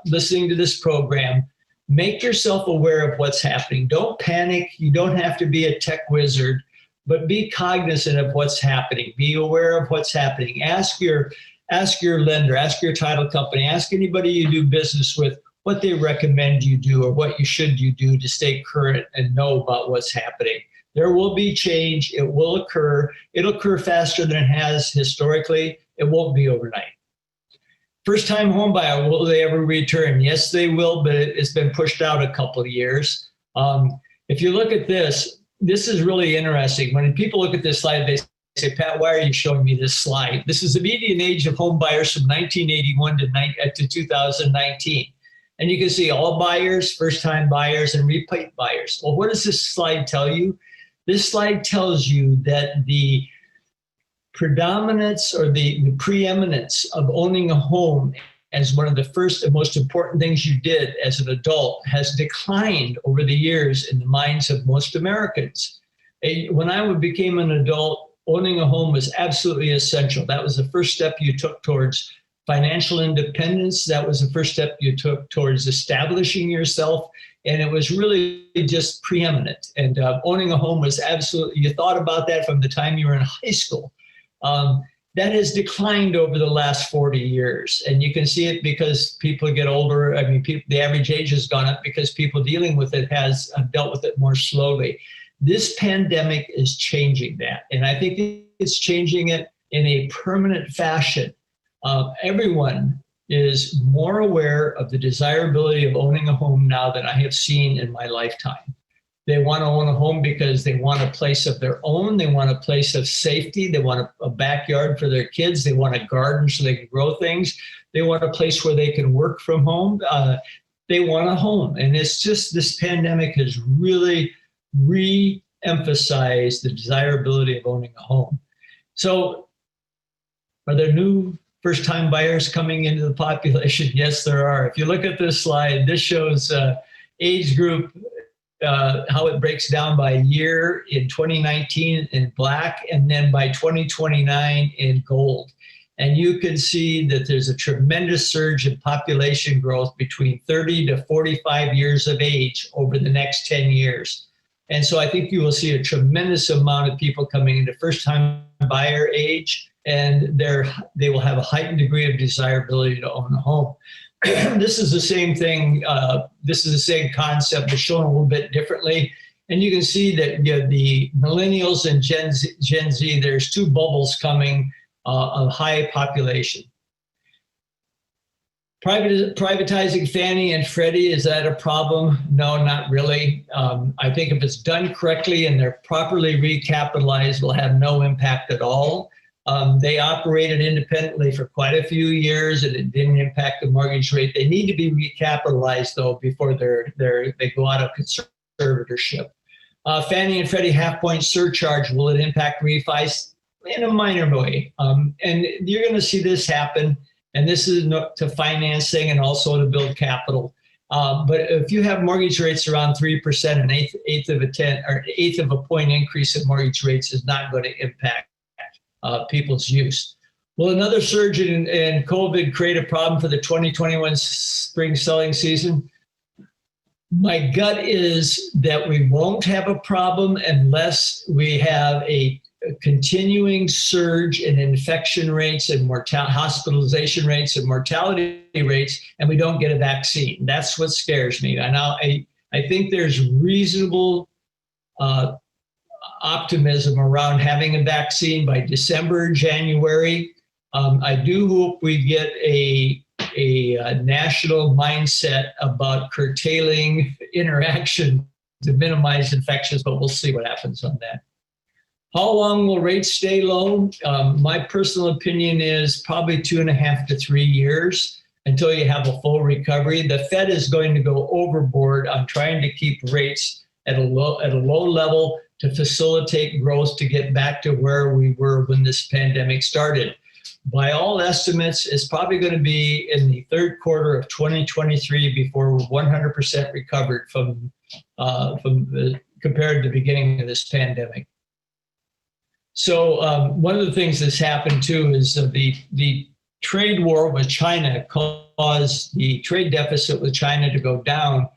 listening to this program, make yourself aware of what's happening. Don't panic. You don't have to be a tech wizard, but be cognizant of what's happening. Be aware of what's happening. Ask your lender, ask your title company, ask anybody you do business with what they recommend you do or what you should do to stay current and know about what's happening. There will be change. It will occur. It'll occur faster than it has historically. It won't be overnight. First-time home buyer, will they ever return? Yes, they will, but it's been pushed out a couple of years. If you look at this, this is really interesting. When people look at this slide, they say, Pat, why are you showing me this slide? This is the median age of home buyers from 1981 to 2019. And you can see all buyers, first-time buyers, and repeat buyers. Well, what does this slide tell you? This slide tells you that the predominance or the preeminence of owning a home as one of the first and most important things you did as an adult has declined over the years in the minds of most Americans. When I became an adult, owning a home was absolutely essential. That was the first step you took towards financial independence. That was the first step you took towards establishing yourself. And it was really just preeminent. And owning a home was absolutely, you thought about that from the time you were in high school. That has declined over the last 40 years. And you can see it because people get older. I mean, the average age has gone up because people dealing with it has dealt with it more slowly. This pandemic is changing that. And I think it's changing it in a permanent fashion. Everyone is more aware of the desirability of owning a home now than I have seen in my lifetime. They want to own a home because they want a place of their own. They want a place of safety. They want a backyard for their kids. They want a garden so they can grow things. They want a place where they can work from home. They want a home. And it's just this pandemic has really re-emphasized the desirability of owning a home. So are there new first-time buyers coming into the population? Yes, there are. If you look at this slide, this shows age group, how it breaks down by year in 2019 in black, and then by 2029 in gold. And you can see that there's a tremendous surge in population growth between 30 to 45 years of age over the next 10 years. And so I think you will see a tremendous amount of people coming into first-time buyer age, and they will have a heightened degree of desirability to own a home. This is the same thing. This is the same concept, but shown a little bit differently. And you can see that the millennials and Gen Z, there's two bubbles coming of high population. Privatizing Fannie and Freddie, is that a problem? No, not really. I think if it's done correctly and they're properly recapitalized, will have no impact at all. They operated independently for quite a few years and it didn't impact the mortgage rate. They need to be recapitalized though before they go out of conservatorship. Fannie and Freddie half-point surcharge, will it impact refis? In a minor way. And you're going to see this happen. And this is to financing and also to build capital. But if you have mortgage rates around 3%, an eighth of a point increase in mortgage rates is not going to impact people's use. Will another surge in COVID create a problem for the 2021 spring selling season? My gut is that we won't have a problem unless we have a continuing surge in infection rates and hospitalization rates and mortality rates, and we don't get a vaccine. That's what scares me. And I think there's reasonable optimism around having a vaccine by December, January. I do hope we get a national mindset about curtailing interaction to minimize infections, but we'll see what happens on that. How long will rates stay low? My personal opinion is probably 2.5 to 3 years until you have a full recovery. The Fed is going to go overboard on trying to keep rates at a low level to facilitate growth to get back to where we were when this pandemic started. By all estimates, it's probably going to be in the third quarter of 2023 before we're 100% recovered compared to the beginning of this pandemic. So one of the things that's happened too is the trade war with China caused the trade deficit with China to go down,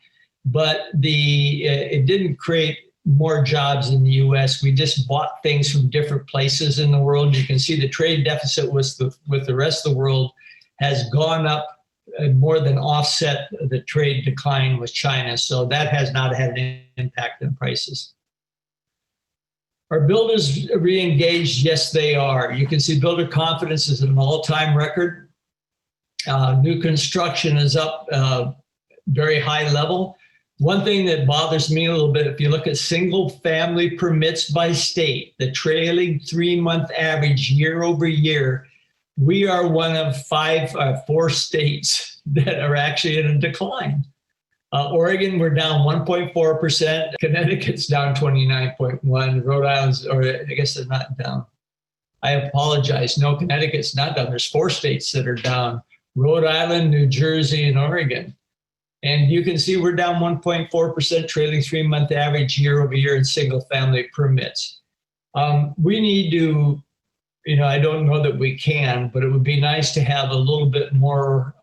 but it didn't create more jobs in the U.S. We just bought things from different places in the world. You can see the trade deficit with the rest of the world has gone up and more than offset the trade decline with China. So that has not had an impact on prices. Are builders re-engaged? Yes, they are. You can see builder confidence is at an all-time record. New construction is up very high level. One thing that bothers me a little bit, if you look at single family permits by state, the trailing 3-month average year over year, we are one of 4 states that are actually in a decline. Oregon, we're down 1.4%. Connecticut's down 29.1%. Rhode Island's, or I guess they're not down. I apologize. No, Connecticut's not down. There's 4 states that are down: Rhode Island, New Jersey, and Oregon. And you can see we're down 1.4% trailing 3-month average year over year in single family permits. We need to, I don't know that we can, but it would be nice to have a little bit more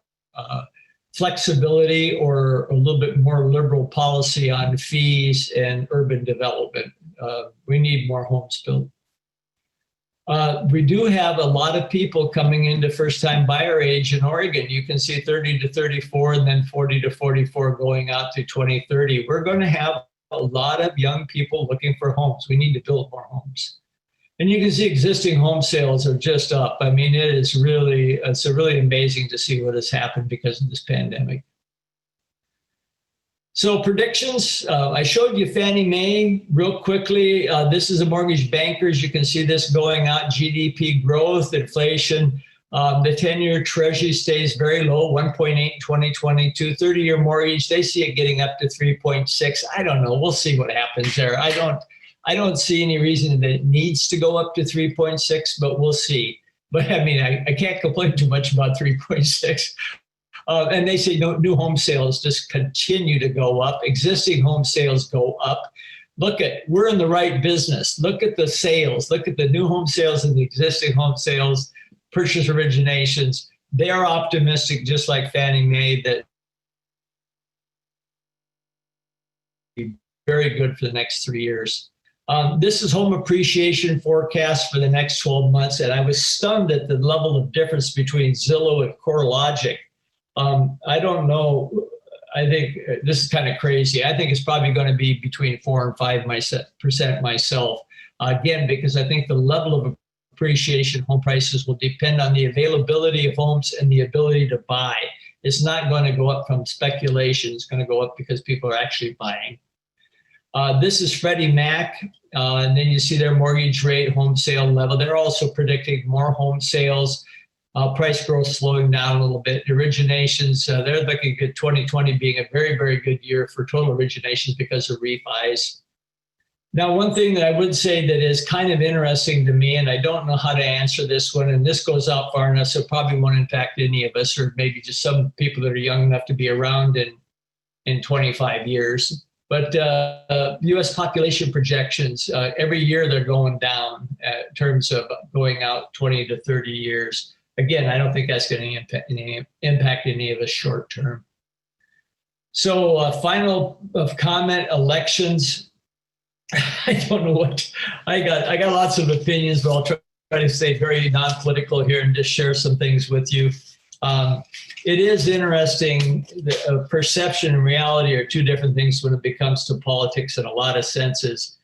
flexibility or a little bit more liberal policy on fees and urban development. We need more homes built. We do have a lot of people coming into first-time buyer age in Oregon. You can see 30 to 34 and then 40 to 44 going out to 2030. We're going to have a lot of young people looking for homes. We need to build more homes. And you can see existing home sales are just up. I mean, it's really amazing to see what has happened because of this pandemic. So predictions, I showed you Fannie Mae real quickly. This is a Mortgage Bankers. You can see this going out, GDP growth, inflation. The 10-year Treasury stays very low, 1.8 in 2022. 30-year mortgage, they see it getting up to 3.6. I don't know. We'll see what happens there. I don't see any reason that it needs to go up to 3.6, but we'll see. But I mean, I can't complain too much about 3.6. And they say new home sales just continue to go up. Existing home sales go up. We're in the right business. Look at the sales. Look at the new home sales and the existing home sales, purchase originations. They are optimistic, just like Fannie Mae, that very good for the next 3 years. This is home appreciation forecast for the next 12 months, and I was stunned at the level of difference between Zillow and CoreLogic. I don't know. I think this is kind of crazy. I think it's probably going to be between 4 and 5% myself. Again, because I think the level of appreciation home prices will depend on the availability of homes and the ability to buy. It's not going to go up from speculation. It's going to go up because people are actually buying. This is Freddie Mac, and then you see their mortgage rate, home sale level. They're also predicting more home sales, price growth slowing down a little bit. Originations, they're looking at 2020 being a very, very good year for total originations because of refis. Now, one thing that I would say that is kind of interesting to me, and I don't know how to answer this one, and this goes out far enough, so it probably won't impact any of us, or maybe just some people that are young enough to be around in 25 years. But U.S. population projections, every year they're going down in terms of going out 20 to 30 years. Again, I don't think that's going to impact any of us short term. So final comment, elections. I don't know what I got lots of opinions, but I'll try to stay very non-political here and just share some things with you. It is interesting. Perception and reality are two different things when it comes to politics in a lot of senses.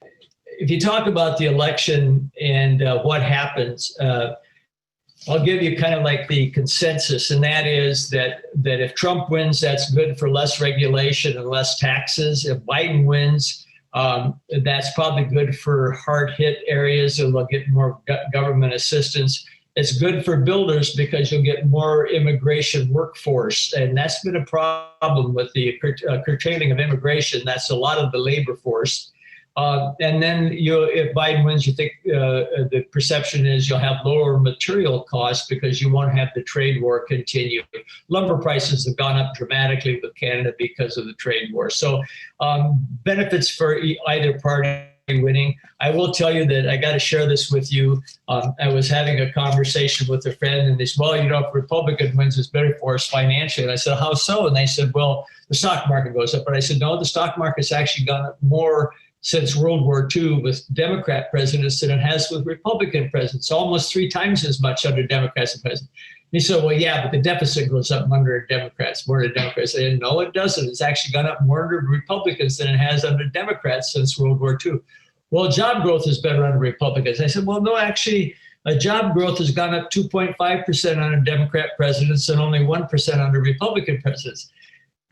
If you talk about the election and what happens, I'll give you kind of like the consensus, and that is that if Trump wins, that's good for less regulation and less taxes. If Biden wins, that's probably good for hard-hit areas, and they'll get more government assistance. It's good for builders because you'll get more immigration workforce, and that's been a problem with the curtailing of immigration. That's a lot of the labor force. And then if Biden wins, you think the perception is you'll have lower material costs because you won't have the trade war continue. Lumber prices have gone up dramatically with Canada because of the trade war. So benefits for either party winning. I will tell you that I got to share this with you. I was having a conversation with a friend, and they said, well, if Republican wins, it's better for us financially. And I said, how so? And they said, well, the stock market goes up. But I said, no, the stock market's actually gone up more since World War II with Democrat presidents than it has with Republican presidents, almost 3 times as much under Democrats and presidents. And he said, well, yeah, but the deficit goes up under Democrats, more than Democrats. I said, no, it doesn't. It's actually gone up more under Republicans than it has under Democrats since World War II. Well, job growth is better under Republicans. I said, well, no, actually, job growth has gone up 2.5% under Democrat presidents and only 1% under Republican presidents.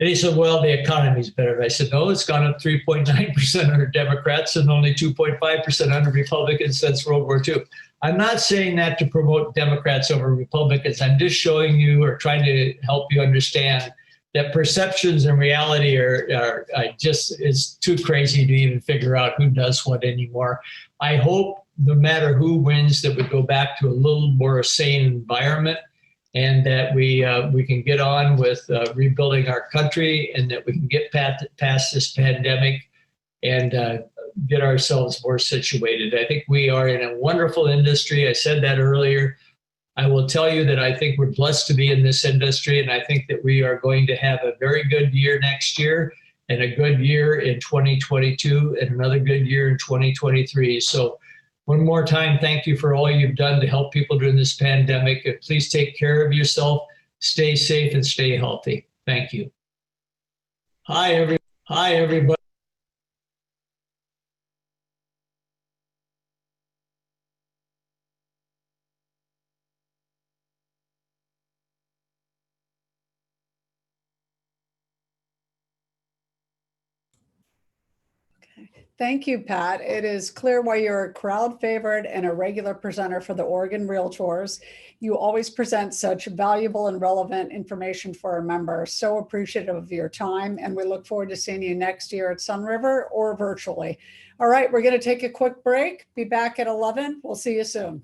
And he said, well, the economy is better. I said, no, it's gone up 3.9% under Democrats and only 2.5% under Republicans since World War II. I'm not saying that to promote Democrats over Republicans. I'm just showing you or trying to help you understand that perceptions and reality are just, it's too crazy to even figure out who does what anymore. I hope no matter who wins that we go back to a little more sane environment, and that we can get on with rebuilding our country, and that we can get past this pandemic and get ourselves more situated. I think we are in a wonderful industry. I said that earlier. I will tell you that I think we're blessed to be in this industry, and I think that we are going to have a very good year next year, and a good year in 2022, and another good year in 2023. So one more time, thank you for all you've done to help people during this pandemic. And please take care of yourself, stay safe, and stay healthy. Thank you. Hi, everybody. Thank you, Pat. It is clear why you're a crowd favorite and a regular presenter for the Oregon Realtors. You always present such valuable and relevant information for our members. So appreciative of your time, and we look forward to seeing you next year at Sunriver or virtually. All right, we're going to take a quick break. Be back at 11. We'll see you soon.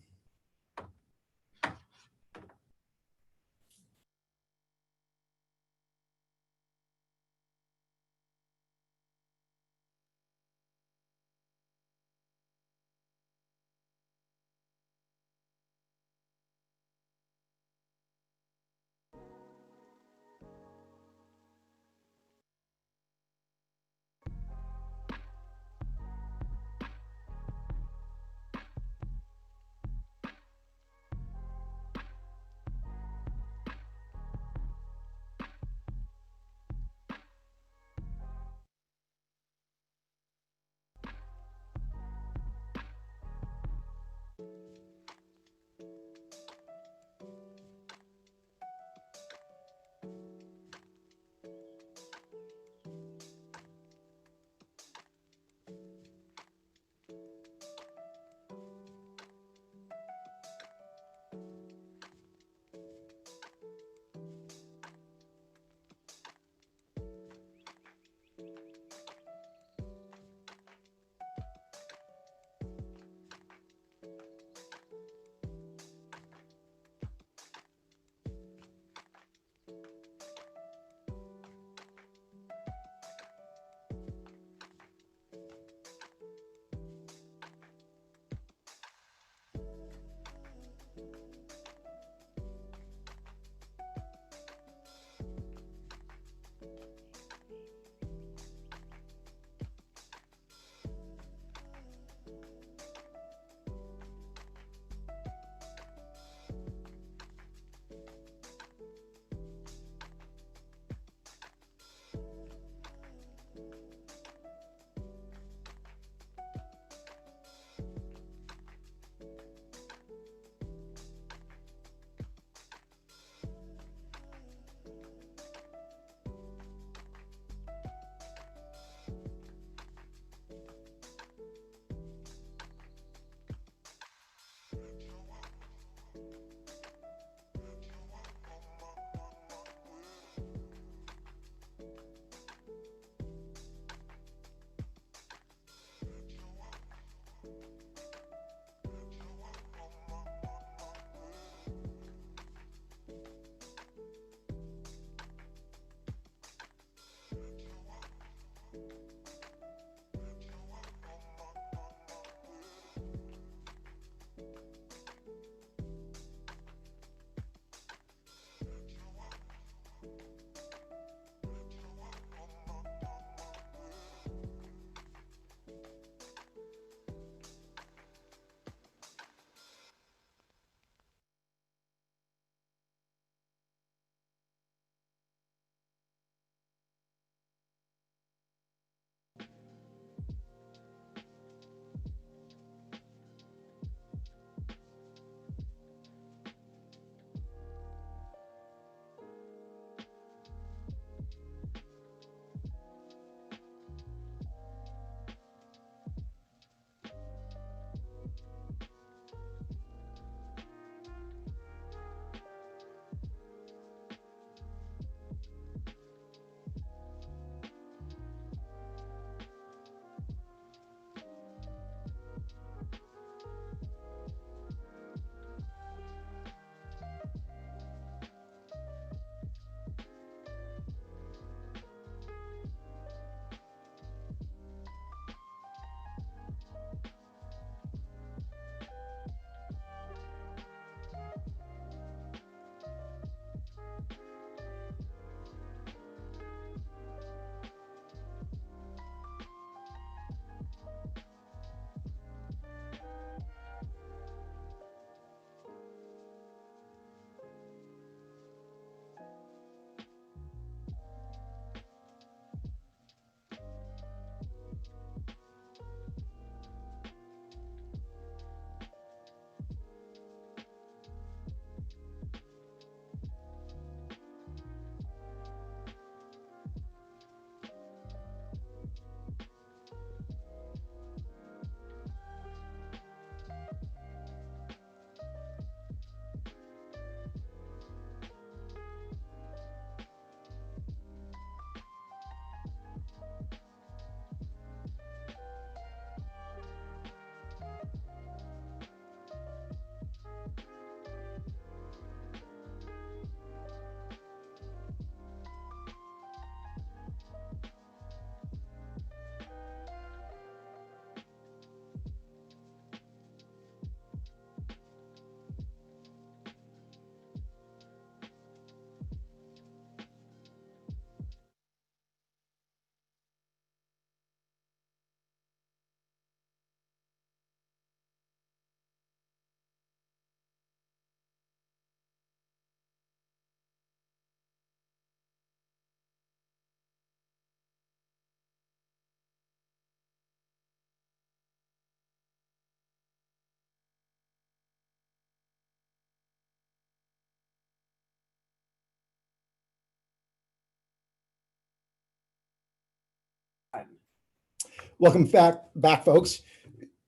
Welcome back, folks.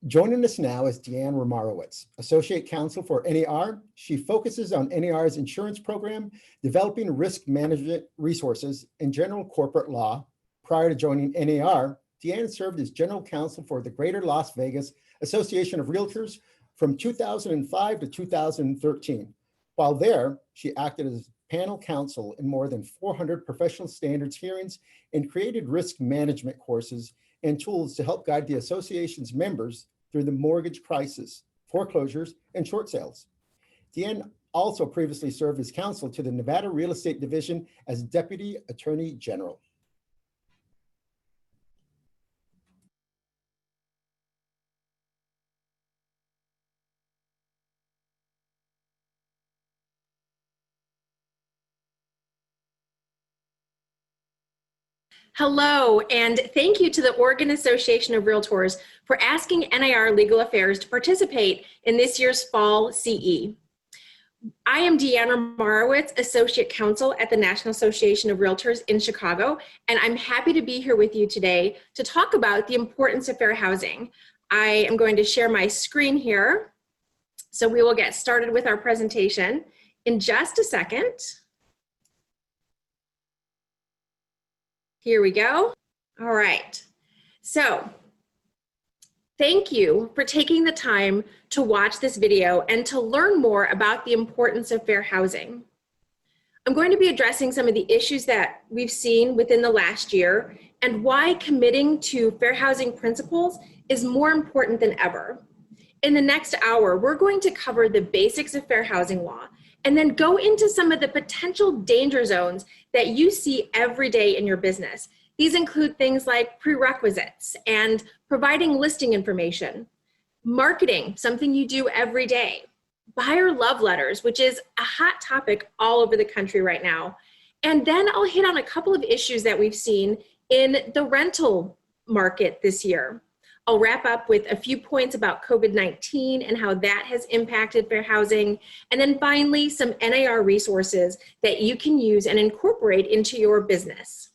Joining us now is Deanne Romarowitz, Associate Counsel for NAR. She focuses on NAR's insurance program, developing risk management resources, and general corporate law. Prior to joining NAR, Deanne served as General Counsel for the Greater Las Vegas Association of Realtors from 2005 to 2013. While there, she acted as panel counsel in more than 400 professional standards hearings and created risk management courses and tools to help guide the association's members through the mortgage crisis, foreclosures, and short sales. Deanne also previously served as counsel to the Nevada Real Estate Division as Deputy Attorney General. Hello, and thank you to the Oregon Association of Realtors for asking NAR Legal Affairs to participate in this year's Fall CE. I am Deanne Romarowitz, Associate Counsel at the National Association of Realtors in Chicago, and I'm happy to be here with you today to talk about the importance of fair housing. I am going to share my screen here, so we will get started with our presentation in just a second. Here we go. All right. So thank you for taking the time to watch this video and to learn more about the importance of fair housing. I'm going to be addressing some of the issues that we've seen within the last year and why committing to fair housing principles is more important than ever. In the next hour, we're going to cover the basics of fair housing law and then go into some of the potential danger zones that you see every day in your business. These include things like prerequisites and providing listing information, marketing, something you do every day, buyer love letters, which is a hot topic all over the country right now. And then I'll hit on a couple of issues that we've seen in the rental market this year. I'll wrap up with a few points about COVID-19 and how that has impacted fair housing. And then finally, some NAR resources that you can use and incorporate into your business.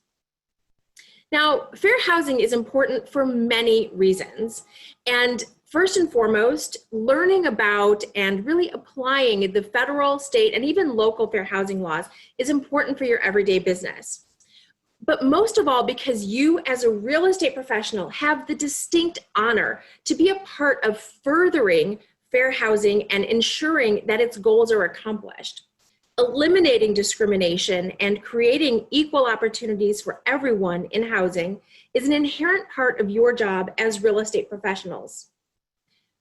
Now, fair housing is important for many reasons. And first and foremost, learning about and really applying the federal, state, and even local fair housing laws is important for your everyday business. But most of all, because you as a real estate professional have the distinct honor to be a part of furthering fair housing and ensuring that its goals are accomplished. Eliminating discrimination and creating equal opportunities for everyone in housing is an inherent part of your job as real estate professionals.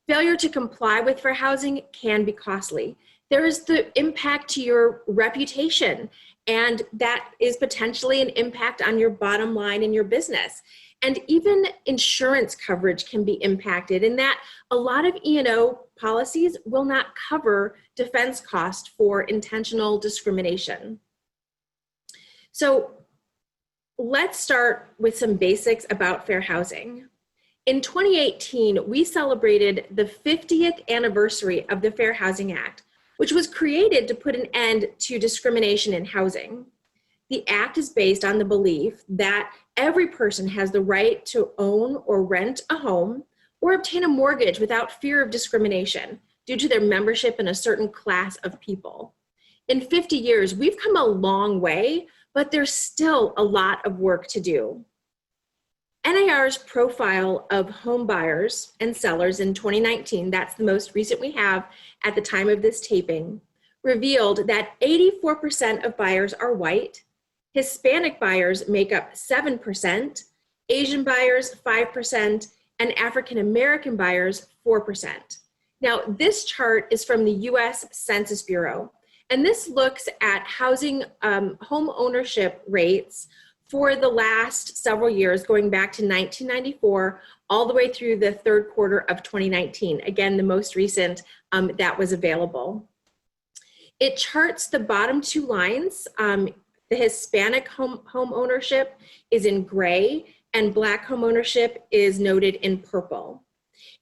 Failure to comply with fair housing can be costly. There is the impact to your reputation, and that is potentially an impact on your bottom line in your business. And even insurance coverage can be impacted in that a lot of E&O policies will not cover defense costs for intentional discrimination. So let's start with some basics about fair housing. In 2018, we celebrated the 50th anniversary of the Fair Housing Act, which was created to put an end to discrimination in housing. The act is based on the belief that every person has the right to own or rent a home or obtain a mortgage without fear of discrimination due to their membership in a certain class of people. In 50 years, we've come a long way, but there's still a lot of work to do. NAR's profile of home buyers and sellers in 2019, that's the most recent we have at the time of this taping, revealed that 84% of buyers are white, Hispanic buyers make up 7%, Asian buyers 5%, and African American buyers 4%. Now, this chart is from the US Census Bureau, and this looks at housing home ownership rates for the last several years, going back to 1994, all the way through the third quarter of 2019. Again, the most recent that was available. It charts the bottom two lines. The Hispanic home ownership is in gray, and Black home ownership is noted in purple.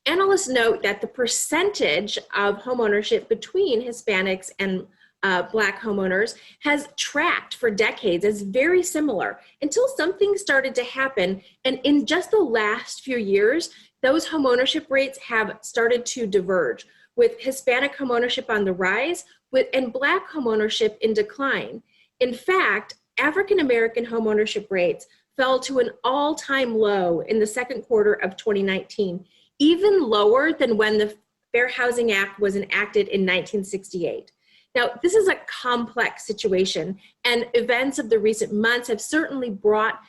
Analysts note that the percentage of home ownership between Hispanics and Black homeowners has tracked for decades as very similar until something started to happen. And in just the last few years, those homeownership rates have started to diverge, with Hispanic homeownership on the rise and Black homeownership in decline. In fact, African American homeownership rates fell to an all-time low in the second quarter of 2019, even lower than when the Fair Housing Act was enacted in 1968. Now, this is a complex situation, and events of the recent months have certainly brought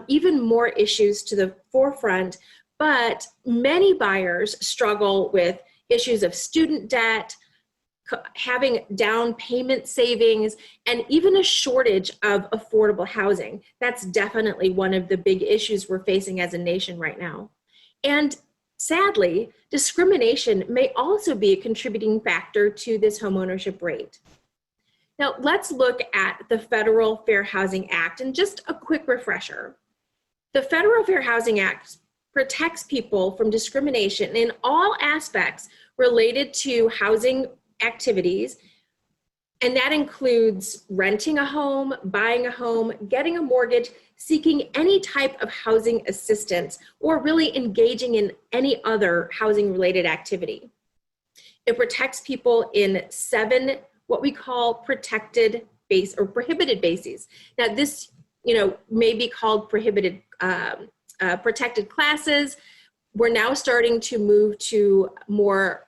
even more issues to the forefront, but many buyers struggle with issues of student debt, having down payment savings, and even a shortage of affordable housing. That's definitely one of the big issues we're facing as a nation right now. And sadly, discrimination may also be a contributing factor to this homeownership rate. Now, let's look at the Federal Fair Housing Act, and just a quick refresher. The Federal Fair Housing Act protects people from discrimination in all aspects related to housing activities, and that includes renting a home, buying a home, getting a mortgage, seeking any type of housing assistance, or really engaging in any other housing-related activity. It protects people in 7 what we call protected base or prohibited bases. Now, this, may be called prohibited protected classes. We're now starting to move to more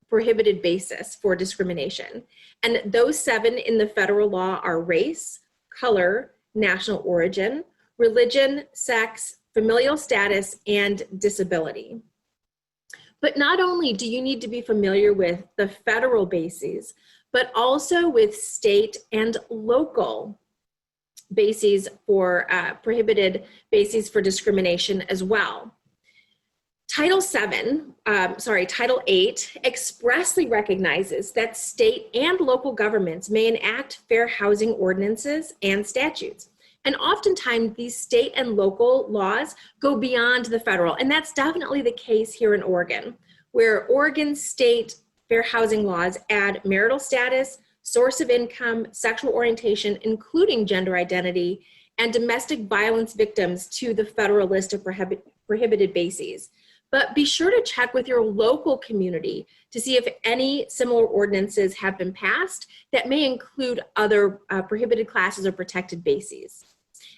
prohibited basis for discrimination. And those 7 in the federal law are race, color, national origin, religion, sex, familial status, and disability. But not only do you need to be familiar with the federal bases, but also with state and local bases for prohibited bases for discrimination as well. Title 8 expressly recognizes that state and local governments may enact fair housing ordinances and statutes. And oftentimes these state and local laws go beyond the federal, and that's definitely the case here in Oregon, where Oregon state fair housing laws add marital status, source of income, sexual orientation, including gender identity, and domestic violence victims to the federal list of prohibited bases. But be sure to check with your local community to see if any similar ordinances have been passed that may include other prohibited classes or protected bases.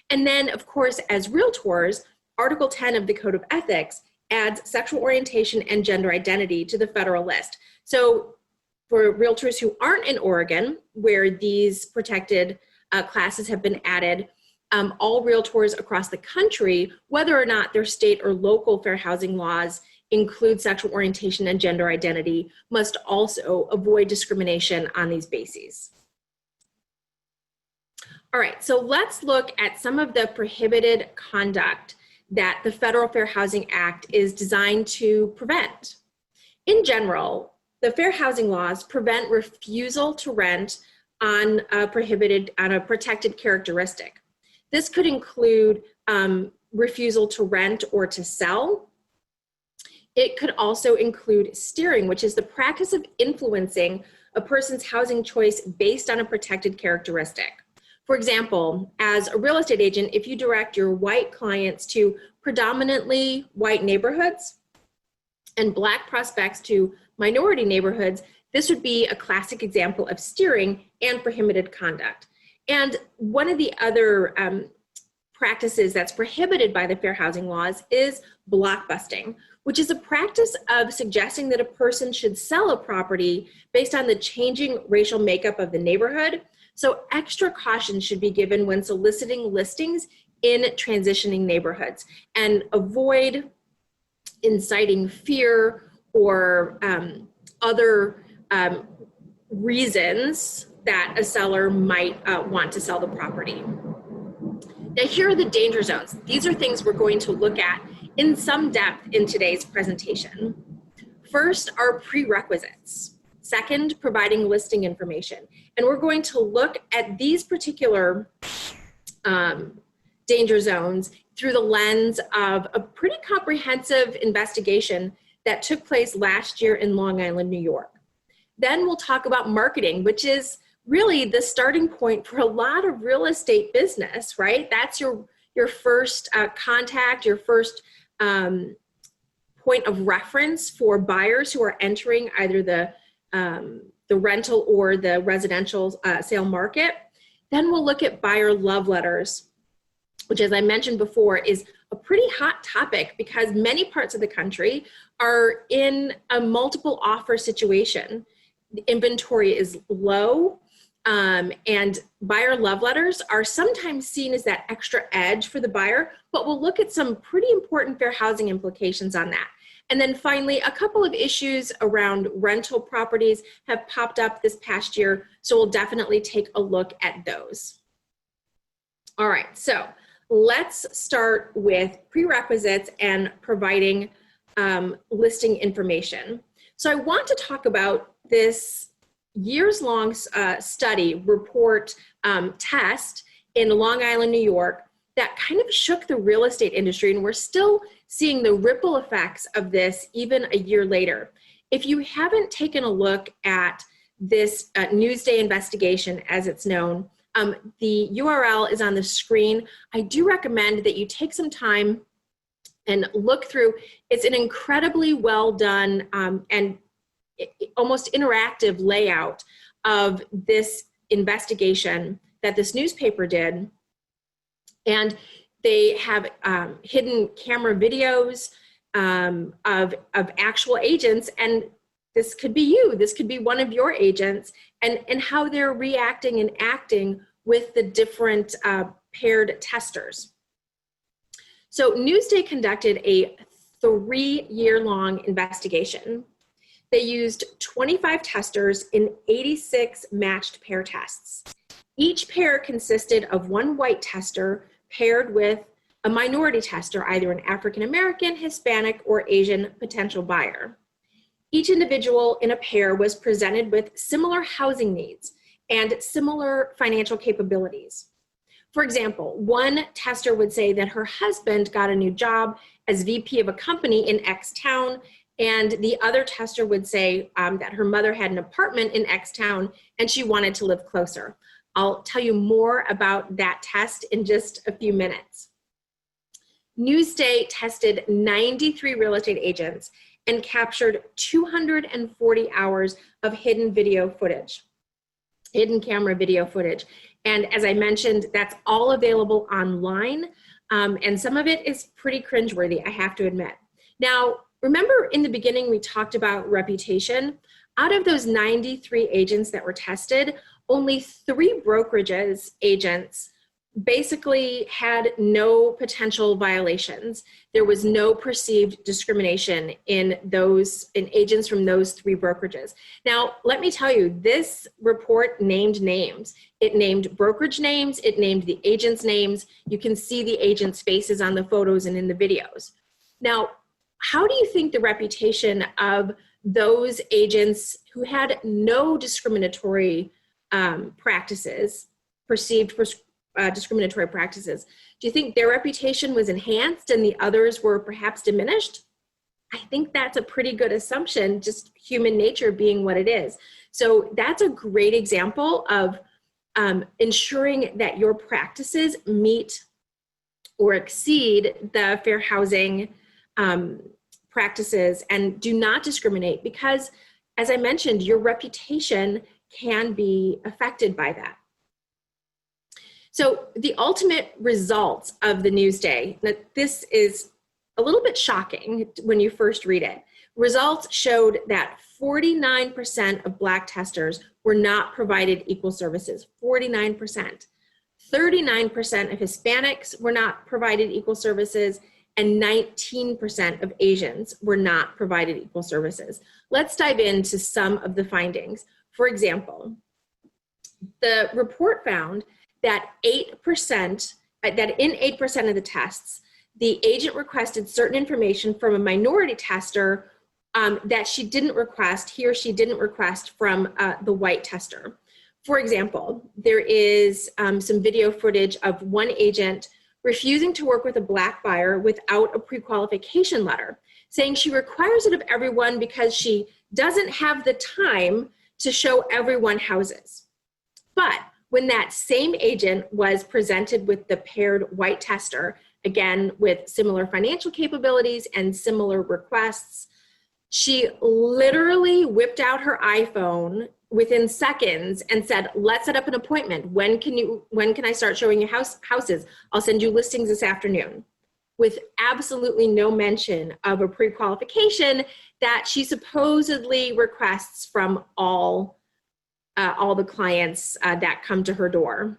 And then, of course, as realtors, Article 10 of the Code of Ethics adds sexual orientation and gender identity to the federal list. So for realtors who aren't in Oregon, where these protected classes have been added, all realtors across the country, whether or not their state or local fair housing laws include sexual orientation and gender identity, must also avoid discrimination on these bases. All right, so let's look at some of the prohibited conduct that the Federal Fair Housing Act is designed to prevent. In general, the fair housing laws prevent refusal to rent on a protected characteristic. This could include refusal to rent or to sell. It could also include steering, which is the practice of influencing a person's housing choice based on a protected characteristic. For example, as a real estate agent, if you direct your white clients to predominantly white neighborhoods and Black prospects to minority neighborhoods, this would be a classic example of steering and prohibited conduct. And one of the other practices that's prohibited by the fair housing laws is blockbusting, which is a practice of suggesting that a person should sell a property based on the changing racial makeup of the neighborhood. So extra caution should be given when soliciting listings in transitioning neighborhoods, and avoid inciting fear or other reasons that a seller might want to sell the property. Now, here are the danger zones. These are things we're going to look at in some depth in today's presentation. First are prerequisites. Second, providing listing information. And we're going to look at these particular danger zones through the lens of a pretty comprehensive investigation that took place last year in Long Island, New York. Then we'll talk about marketing, which is really the starting point for a lot of real estate business, right? That's your first contact, your first point of reference for buyers who are entering either the rental or the residential sale market. Then we'll look at buyer love letters, which, as I mentioned before, is a pretty hot topic because many parts of the country are in a multiple offer situation. The inventory is low, and buyer love letters are sometimes seen as that extra edge for the buyer, but we'll look at some pretty important fair housing implications on that. And then finally, a couple of issues around rental properties have popped up this past year, so we'll definitely take a look at those. All right, so let's start with prerequisites and providing listing information. So I want to talk about this years-long study report test in Long Island, New York, that kind of shook the real estate industry, and we're still seeing the ripple effects of this even a year later. If you haven't taken a look at this Newsday investigation, as it's known, the URL is on the screen. I do recommend that you take some time and look through. It's an incredibly well done and almost interactive layout of this investigation that this newspaper did. And they have hidden camera videos of actual agents, and this could be you, this could be one of your agents, and how they're reacting and acting with the different paired testers. So Newsday conducted a 3-year-long investigation. They used 25 testers in 86 matched pair tests. Each pair consisted of one white tester paired with a minority tester, either an African American, Hispanic, or Asian potential buyer. Each individual in a pair was presented with similar housing needs and similar financial capabilities. For example, one tester would say that her husband got a new job as VP of a company in X town, and the other tester would say that her mother had an apartment in X town and she wanted to live closer. I'll tell you more about that test in just a few minutes. Newsday tested 93 real estate agents and captured 240 hours of hidden video footage, hidden camera video footage. And as I mentioned, that's all available online. And some of it is pretty cringeworthy, I have to admit. Now, remember in the beginning, we talked about reputation. Out of those 93 agents that were tested, only 3 brokerages agents basically had no potential violations. There was no perceived discrimination in agents from those 3 brokerages. Now, let me tell you, this report named names. It named brokerage names, it named the agents' names. You can see the agents' faces on the photos and in the videos. Now, how do you think the reputation of those agents who had no discriminatory practices, perceived discriminatory practices, do you think their reputation was enhanced and the others were perhaps diminished? I think that's a pretty good assumption, just human nature being what it is. So that's a great example of ensuring that your practices meet or exceed the fair housing practices and do not discriminate, because, as I mentioned, your reputation can be affected by that. So the ultimate results of the Newsday, now this is a little bit shocking when you first read it. Results showed that 49% of Black testers were not provided equal services, 49%. 39% of Hispanics were not provided equal services, and 19% of Asians were not provided equal services. Let's dive into some of the findings. For example, the report found that in 8% of the tests, the agent requested certain information from a minority tester that he or she didn't request from the white tester. For example, there is some video footage of one agent refusing to work with a Black buyer without a pre-qualification letter, saying she requires it of everyone because she doesn't have the time to show everyone houses. But when that same agent was presented with the paired white tester, again, with similar financial capabilities and similar requests, she literally whipped out her iPhone within seconds and said, let's set up an appointment. When can I start showing you houses? I'll send you listings this afternoon, with absolutely no mention of a pre-qualification that she supposedly requests from all the clients that come to her door.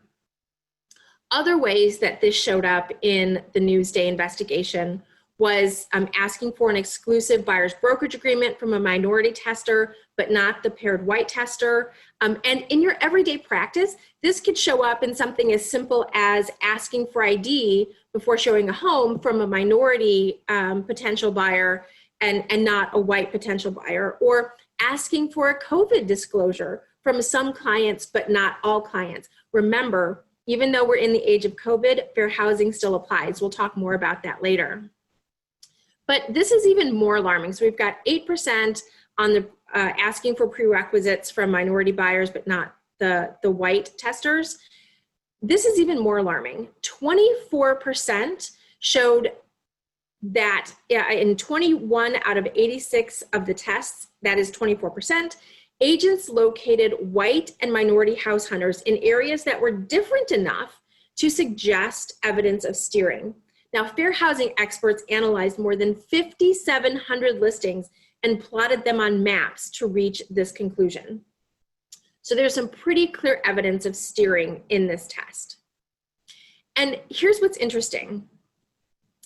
Other ways that this showed up in the Newsday investigation was asking for an exclusive buyer's brokerage agreement from a minority tester, but not the paired white tester. And in your everyday practice, this could show up in something as simple as asking for ID before showing a home from a minority potential buyer and not a white potential buyer, or asking for a COVID disclosure from some clients, but not all clients. Remember, even though we're in the age of COVID, fair housing still applies. We'll talk more about that later. But this is even more alarming. So we've got 8% on the asking for prerequisites from minority buyers, but not the white testers. This is even more alarming. 24% showed that in 21 out of 86 of the tests, that is 24%, agents located white and minority house hunters in areas that were different enough to suggest evidence of steering. Now, fair housing experts analyzed more than 5,700 listings and plotted them on maps to reach this conclusion. So there's some pretty clear evidence of steering in this test. And here's what's interesting,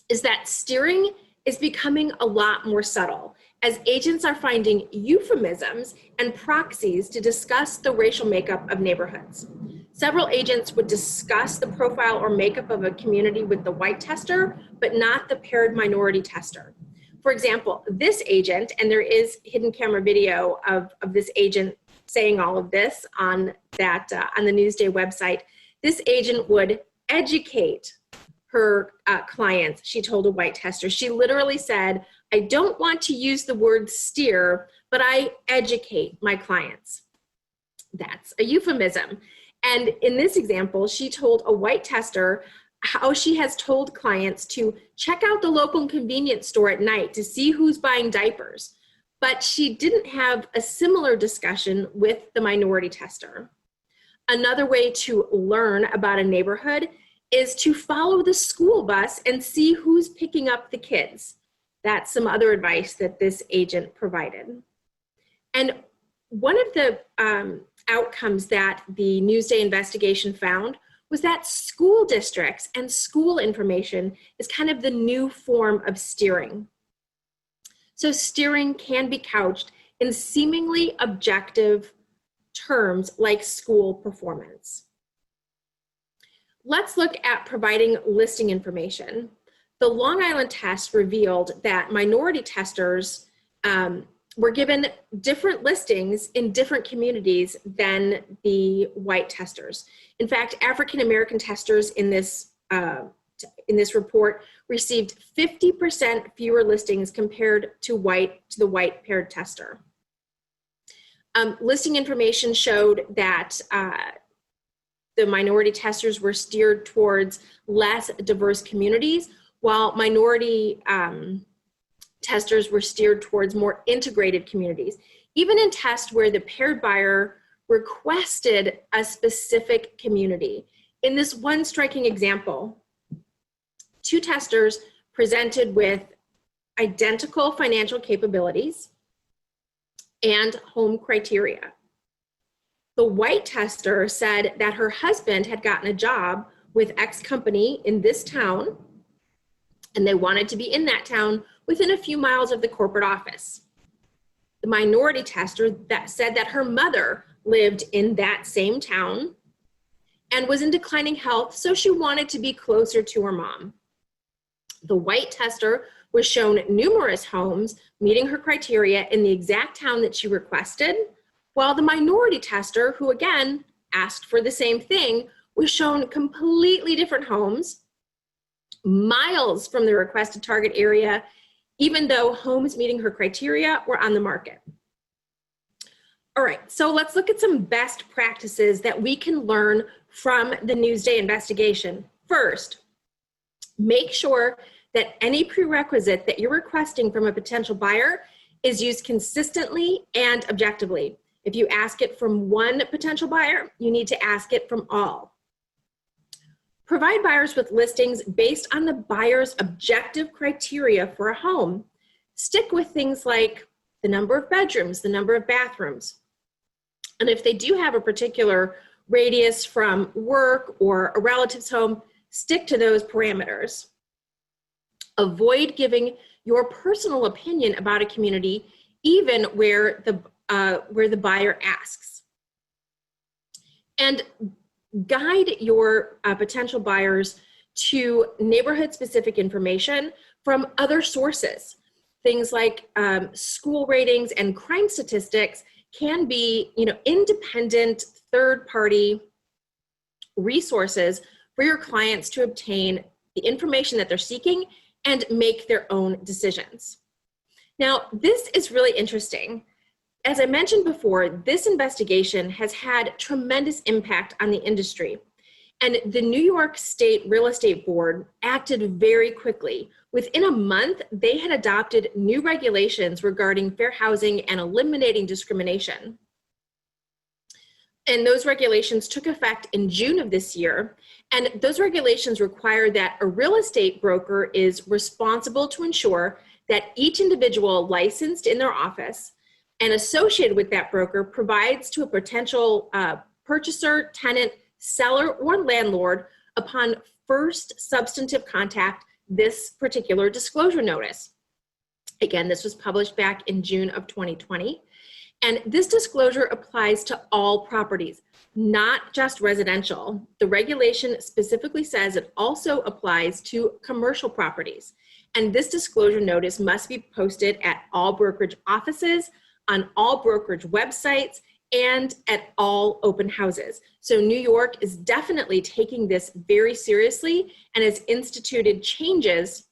is that steering is becoming a lot more subtle as agents are finding euphemisms and proxies to discuss the racial makeup of neighborhoods. Several agents would discuss the profile or makeup of a community with the white tester, but not the paired minority tester. For example, this agent, and there is hidden camera video of this agent saying all of this on that on the Newsday website, this agent would educate her clients. She told a white tester. She literally said, I don't want to use the word steer, but I educate my clients. That's a euphemism. And in this example, she told a white tester how she has told clients to check out the local convenience store at night to see who's buying diapers. But she didn't have a similar discussion with the minority tester. Another way to learn about a neighborhood is to follow the school bus and see who's picking up the kids. That's some other advice that this agent provided. And one of the outcomes that the Newsday investigation found was that school districts and school information is kind of the new form of steering. So steering can be couched in seemingly objective terms like school performance. Let's look at providing listing information. The Long Island test revealed that minority testers were given different listings in different communities than the white testers. In fact, African American testers in this report received 50% fewer listings compared to the white paired tester. Listing information showed that the minority testers were steered towards less diverse communities, while minority testers were steered towards more integrated communities, even in tests where the paired buyer requested a specific community. In this one striking example, two testers presented with identical financial capabilities and home criteria. The white tester said that her husband had gotten a job with X company in this town, and they wanted to be in that town within a few miles of the corporate office. The minority tester that said that her mother lived in that same town and was in declining health, so she wanted to be closer to her mom. The white tester was shown numerous homes meeting her criteria in the exact town that she requested, while the minority tester, who again asked for the same thing, was shown completely different homes miles from the requested target area, even though homes meeting her criteria were on the market. All right, so let's look at some best practices that we can learn from the Newsday investigation. First, make sure that any prerequisite that you're requesting from a potential buyer is used consistently and objectively. If you ask it from one potential buyer, you need to ask it from all. Provide buyers with listings based on the buyer's objective criteria for a home. Stick with things like the number of bedrooms, the number of bathrooms. And if they do have a particular radius from work or a relative's home, stick to those parameters. Avoid giving your personal opinion about a community, even where the buyer asks. And guide your potential buyers to neighborhood-specific information from other sources. Things like school ratings and crime statistics can be, independent third-party resources for your clients to obtain the information that they're seeking and make their own decisions. Now, this is really interesting. As I mentioned before, this investigation has had tremendous impact on the industry. And the New York State Real Estate Board acted very quickly. Within a month, they had adopted new regulations regarding fair housing and eliminating discrimination. And those regulations took effect in June of this year. And those regulations require that a real estate broker is responsible to ensure that each individual licensed in their office and associated with that broker provides to a potential purchaser, tenant, seller, or landlord upon first substantive contact this particular disclosure notice. Again, this was published back in June of 2020. And this disclosure applies to all properties, not just residential. The regulation specifically says it also applies to commercial properties. And this disclosure notice must be posted at all brokerage offices, on all brokerage websites, and at all open houses. So New York is definitely taking this very seriously and has instituted changes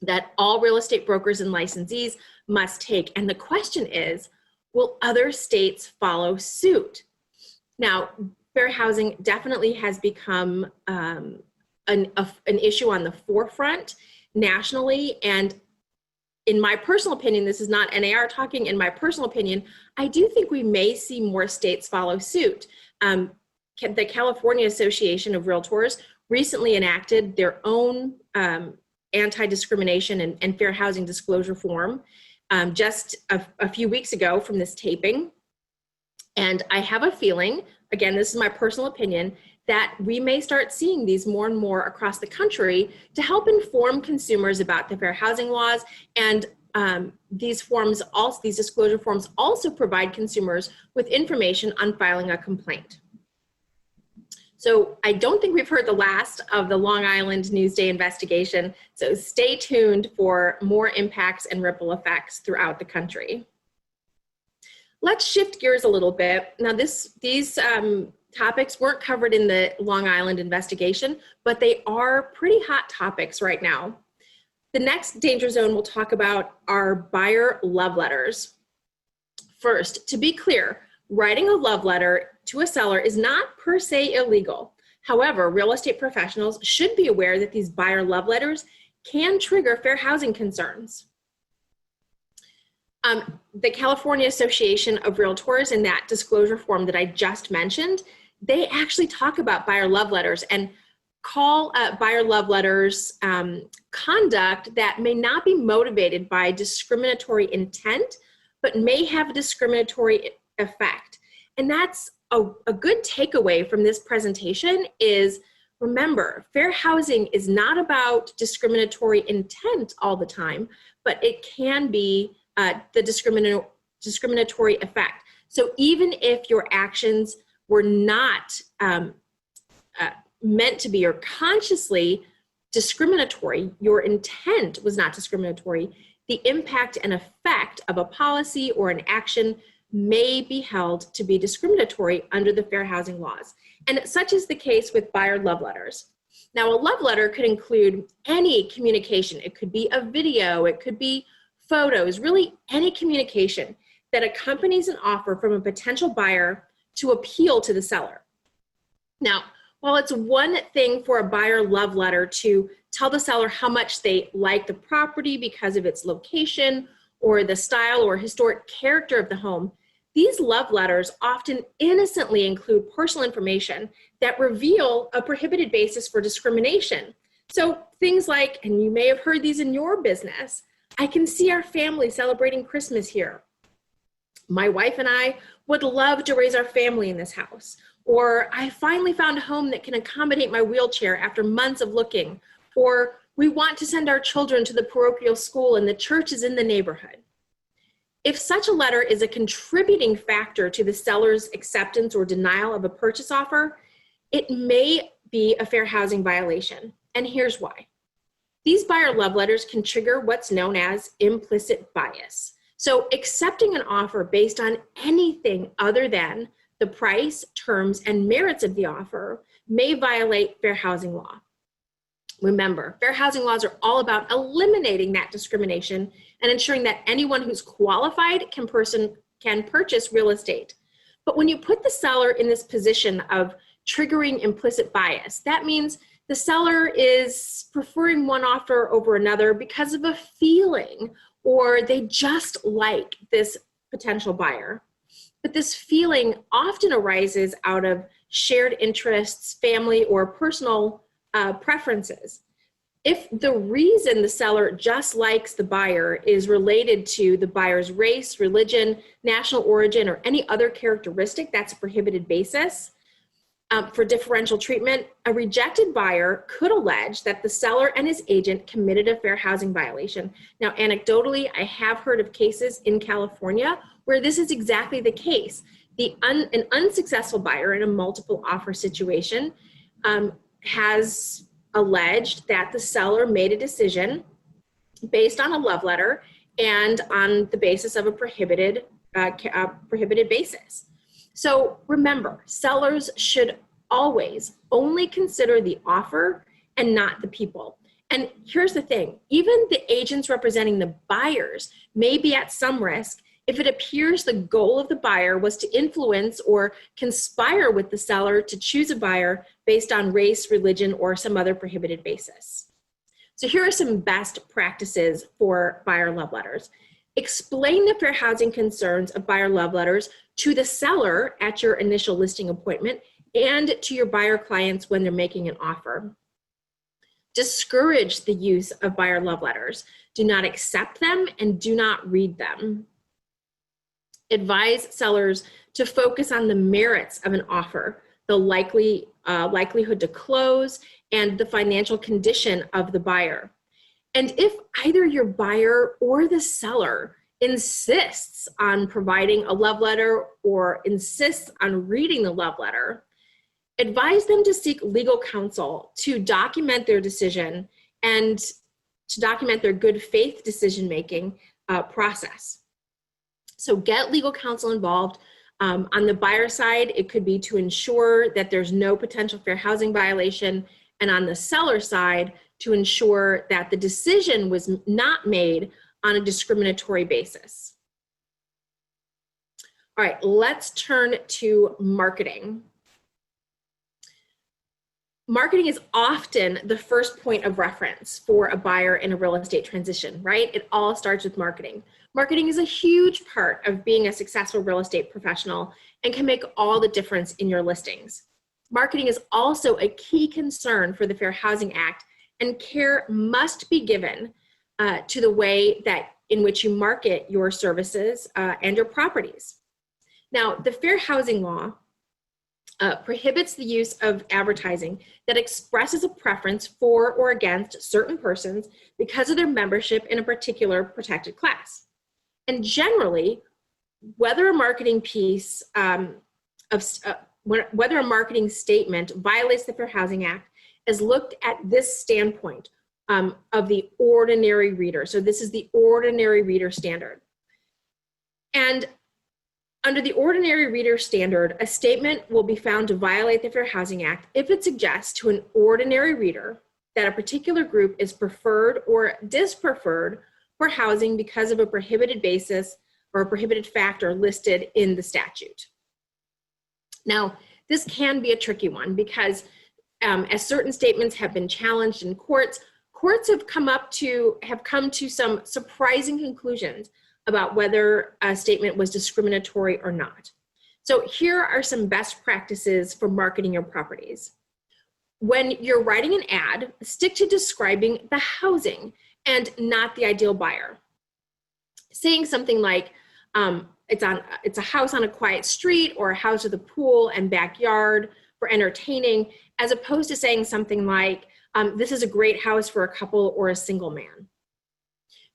that all real estate brokers and licensees must take. And the question is, will other states follow suit? Now, fair housing definitely has become an issue on the forefront nationally. And in my personal opinion, this is not NAR talking, in my personal opinion, I do think we may see more states follow suit. The California Association of Realtors recently enacted their own anti-discrimination and fair housing disclosure form just a few weeks ago from this taping. And I have a feeling, again, this is my personal opinion, that we may start seeing these more and more across the country to help inform consumers about the fair housing laws. And these disclosure forms also provide consumers with information on filing a complaint. So I don't think we've heard the last of the Long Island Newsday investigation, so stay tuned for more impacts and ripple effects throughout the country. Let's shift gears a little bit. Now these topics weren't covered in the Long Island investigation, but they are pretty hot topics right now. The next danger zone we'll talk about are buyer love letters. First, to be clear, writing a love letter to a seller is not per se illegal. However, real estate professionals should be aware that these buyer love letters can trigger fair housing concerns. The California Association of Realtors, in that disclosure form that I just mentioned, they actually talk about buyer love letters and call buyer love letters conduct that may not be motivated by discriminatory intent, but may have a discriminatory effect. And that's a good takeaway from this presentation is, remember, fair housing is not about discriminatory intent all the time, but it can be the discriminatory effect. So even if your actions were not meant to be or consciously discriminatory, your intent was not discriminatory, the impact and effect of a policy or an action may be held to be discriminatory under the fair housing laws. And such is the case with buyer love letters. Now, a love letter could include any communication. It could be a video, it could be photos, really any communication that accompanies an offer from a potential buyer to appeal to the seller. Now, while it's one thing for a buyer love letter to tell the seller how much they like the property because of its location or the style or historic character of the home, these love letters often innocently include personal information that reveal a prohibited basis for discrimination. So things like, and you may have heard these in your business, I can see our family celebrating Christmas here. My wife and I would love to raise our family in this house. Or I finally found a home that can accommodate my wheelchair after months of looking. Or we want to send our children to the parochial school and the church is in the neighborhood. If such a letter is a contributing factor to the seller's acceptance or denial of a purchase offer, it may be a fair housing violation. And here's why. These buyer love letters can trigger what's known as implicit bias. So accepting an offer based on anything other than the price, terms, and merits of the offer may violate fair housing law. Remember, fair housing laws are all about eliminating that discrimination and ensuring that anyone who's qualified can purchase real estate. But when you put the seller in this position of triggering implicit bias, that means the seller is preferring one offer over another because of a feeling, or they just like this potential buyer. But this feeling often arises out of shared interests, family, or personal preferences. If the reason the seller just likes the buyer is related to the buyer's race, religion, national origin, or any other characteristic that's a prohibited basis for differential treatment, a rejected buyer could allege that the seller and his agent committed a fair housing violation. Now, anecdotally, I have heard of cases in California where this is exactly the case. An unsuccessful buyer in a multiple offer situation has alleged that the seller made a decision based on a love letter and on the basis of a prohibited basis. So remember, sellers should always only consider the offer and not the people. And here's the thing, even the agents representing the buyers may be at some risk if it appears the goal of the buyer was to influence or conspire with the seller to choose a buyer based on race, religion, or some other prohibited basis. So here are some best practices for buyer love letters. Explain the fair housing concerns of buyer love letters to the seller at your initial listing appointment and to your buyer clients when they're making an offer. Discourage the use of buyer love letters. Do not accept them and do not read them. Advise sellers to focus on the merits of an offer, the likelihood to close, and the financial condition of the buyer. And if either your buyer or the seller insists on providing a love letter or insists on reading the love letter, advise them to seek legal counsel to document their decision and to document their good faith decision-making process. So get legal counsel involved. On the buyer side, it could be to ensure that there's no potential fair housing violation, and on the seller side, to ensure that the decision was not made on a discriminatory basis. All right, let's turn to marketing. Marketing is often the first point of reference for a buyer in a real estate transition, right? It all starts with marketing. Marketing is a huge part of being a successful real estate professional and can make all the difference in your listings. Marketing is also a key concern for the Fair Housing Act, and care must be given to the way that in which you market your services and your properties. Now, the Fair Housing Law prohibits the use of advertising that expresses a preference for or against certain persons because of their membership in a particular protected class. And generally, whether a marketing piece whether a marketing statement violates the Fair Housing Act is looked at this standpoint of the ordinary reader. So this is the ordinary reader standard. And under the ordinary reader standard, a statement will be found to violate the Fair Housing Act if it suggests to an ordinary reader that a particular group is preferred or dispreferred for housing because of a prohibited basis or a prohibited factor listed in the statute. Now, this can be a tricky one because as certain statements have been challenged in courts, courts have come to some surprising conclusions about whether a statement was discriminatory or not. So here are some best practices for marketing your properties. When you're writing an ad, stick to describing the housing and not the ideal buyer. Saying something like, it's a house on a quiet street, or a house with a pool and backyard for entertaining, as opposed to saying something like, this is a great house for a couple or a single man.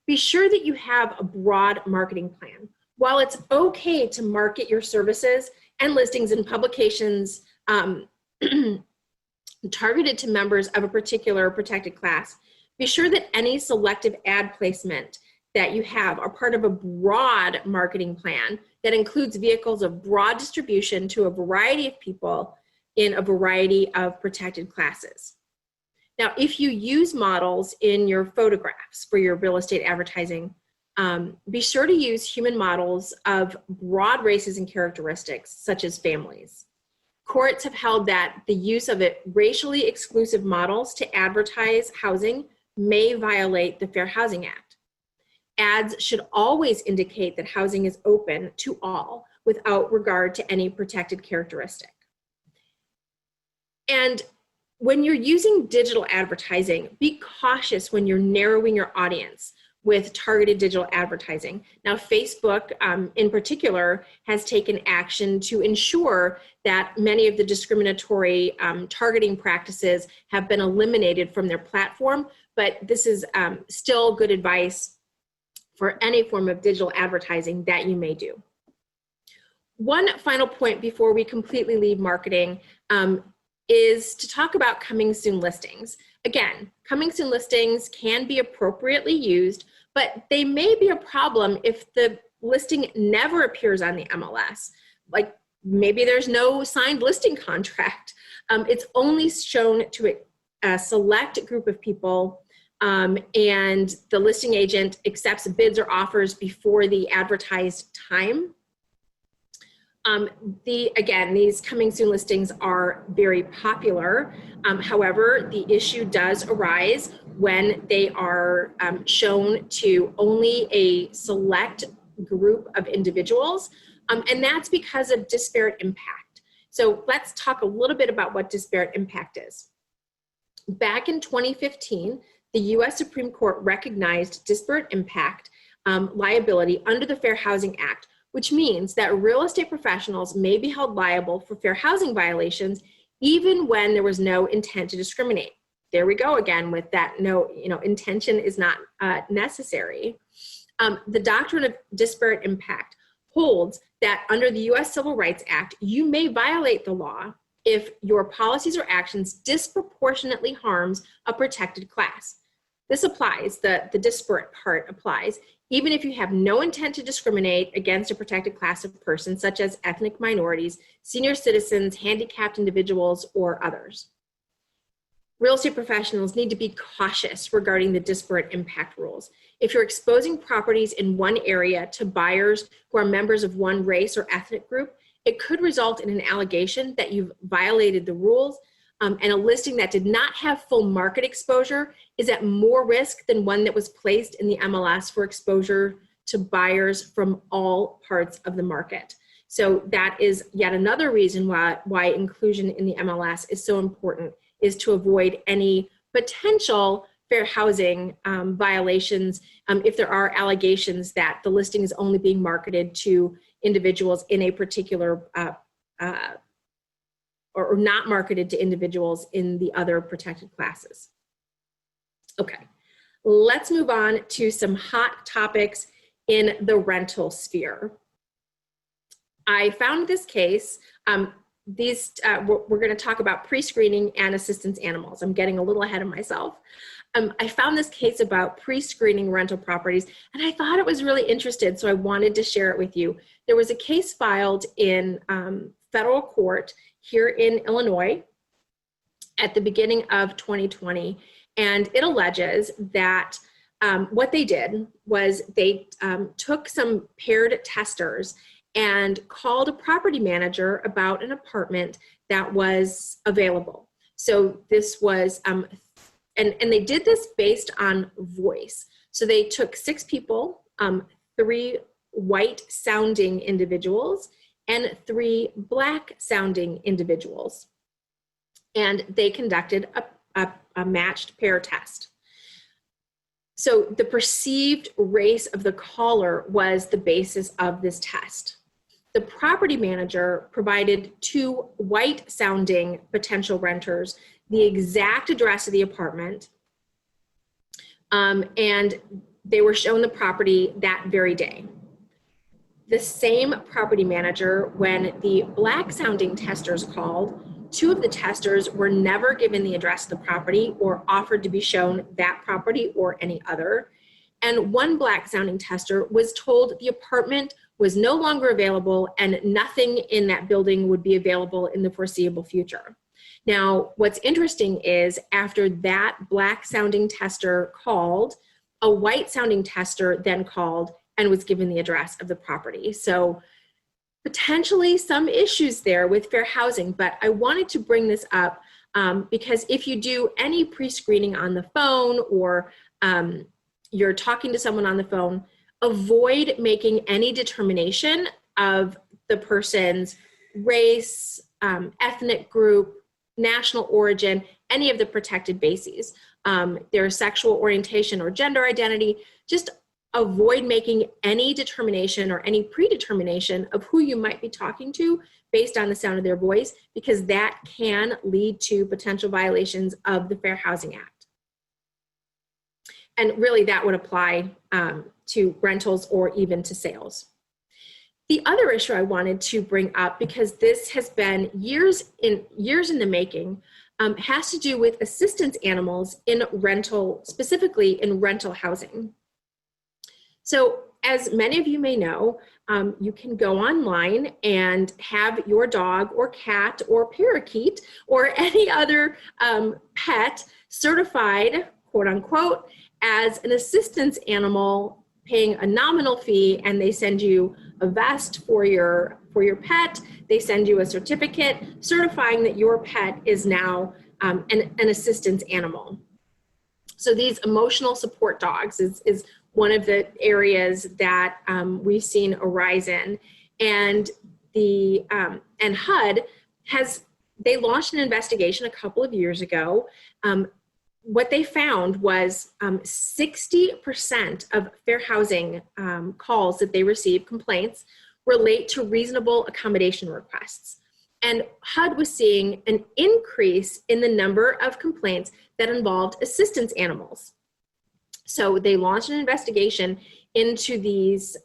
Be sure that you have a broad marketing plan. While it's okay to market your services and listings in publications targeted to members of a particular protected class, be sure that any selective ad placement that you have are part of a broad marketing plan that includes vehicles of broad distribution to a variety of people in a variety of protected classes. Now, if you use models in your photographs for your real estate advertising, be sure to use human models of broad races and characteristics, such as families. Courts have held that the use of racially exclusive models to advertise housing may violate the Fair Housing Act. Ads should always indicate that housing is open to all without regard to any protected characteristic. And when you're using digital advertising, be cautious when you're narrowing your audience with targeted digital advertising. Now, Facebook in particular has taken action to ensure that many of the discriminatory targeting practices have been eliminated from their platform, but this is still good advice for any form of digital advertising that you may do. One final point before we completely leave marketing is to talk about coming soon listings. Again, coming soon listings can be appropriately used, but they may be a problem if the listing never appears on the MLS. Like maybe there's no signed listing contract. It's only shown to a select group of people, and the listing agent accepts bids or offers before the advertised time. Again, these coming soon listings are very popular. However, the issue does arise when they are shown to only a select group of individuals, and that's because of disparate impact. So let's talk a little bit about what disparate impact is. Back in 2015, the US Supreme Court recognized disparate impact liability under the Fair Housing Act, which means that real estate professionals may be held liable for fair housing violations even when there was no intent to discriminate. There we go again with that intention is not necessary. The doctrine of disparate impact holds that under the US Civil Rights Act, you may violate the law if your policies or actions disproportionately harms a protected class. This applies, the disparate part applies, even if you have no intent to discriminate against a protected class of persons, such as ethnic minorities, senior citizens, handicapped individuals, or others. Real estate professionals need to be cautious regarding the disparate impact rules. If you're exposing properties in one area to buyers who are members of one race or ethnic group, it could result in an allegation that you've violated the rules, and a listing that did not have full market exposure is at more risk than one that was placed in the MLS for exposure to buyers from all parts of the market. So that is yet another reason why inclusion in the MLS is so important, is to avoid any potential fair housing violations if there are allegations that the listing is only being marketed to individuals in a particular or not marketed to individuals in the other protected classes. Okay, let's move on to some hot topics in the rental sphere. I found this case, we're gonna talk about pre-screening and assistance animals. I'm getting a little ahead of myself. I found this case about pre-screening rental properties, and I thought it was really interesting, so I wanted to share it with you. There was a case filed in federal court here in Illinois at the beginning of 2020, and it alleges that what they did was they took some paired testers and called a property manager about an apartment that was available. So this was, and they did this based on voice. So they took 6 people, 3 white sounding individuals and 3 black sounding individuals. And they conducted a matched pair test. So the perceived race of the caller was the basis of this test. The property manager provided 2 white sounding potential renters the exact address of the apartment, and they were shown the property that very day. The same property manager, when the black sounding testers called, 2 of the testers were never given the address of the property or offered to be shown that property or any other. And 1 black sounding tester was told the apartment was no longer available and nothing in that building would be available in the foreseeable future. Now, what's interesting is after that black sounding tester called, a white sounding tester then called and was given the address of the property. So potentially some issues there with fair housing, but I wanted to bring this up because if you do any pre-screening on the phone or you're talking to someone on the phone, avoid making any determination of the person's race, ethnic group, national origin, any of the protected bases, their sexual orientation or gender identity. Just avoid making any determination or any predetermination of who you might be talking to based on the sound of their voice, because that can lead to potential violations of the Fair Housing Act. And really that would apply to rentals or even to sales. The other issue I wanted to bring up, because this has been years in the making, has to do with assistance animals in rental, specifically in rental housing. So as many of you may know, you can go online and have your dog or cat or parakeet or any other pet certified, quote unquote, as an assistance animal, paying a nominal fee, and they send you a vest for your pet. They send you a certificate certifying that your pet is now an assistance animal. So these emotional support dogs is one of the areas that we've seen arise in, and HUD they launched an investigation a couple of years ago. What they found was 60% of fair housing calls that they receive, complaints, relate to reasonable accommodation requests. And HUD was seeing an increase in the number of complaints that involved assistance animals. So they launched an investigation into these,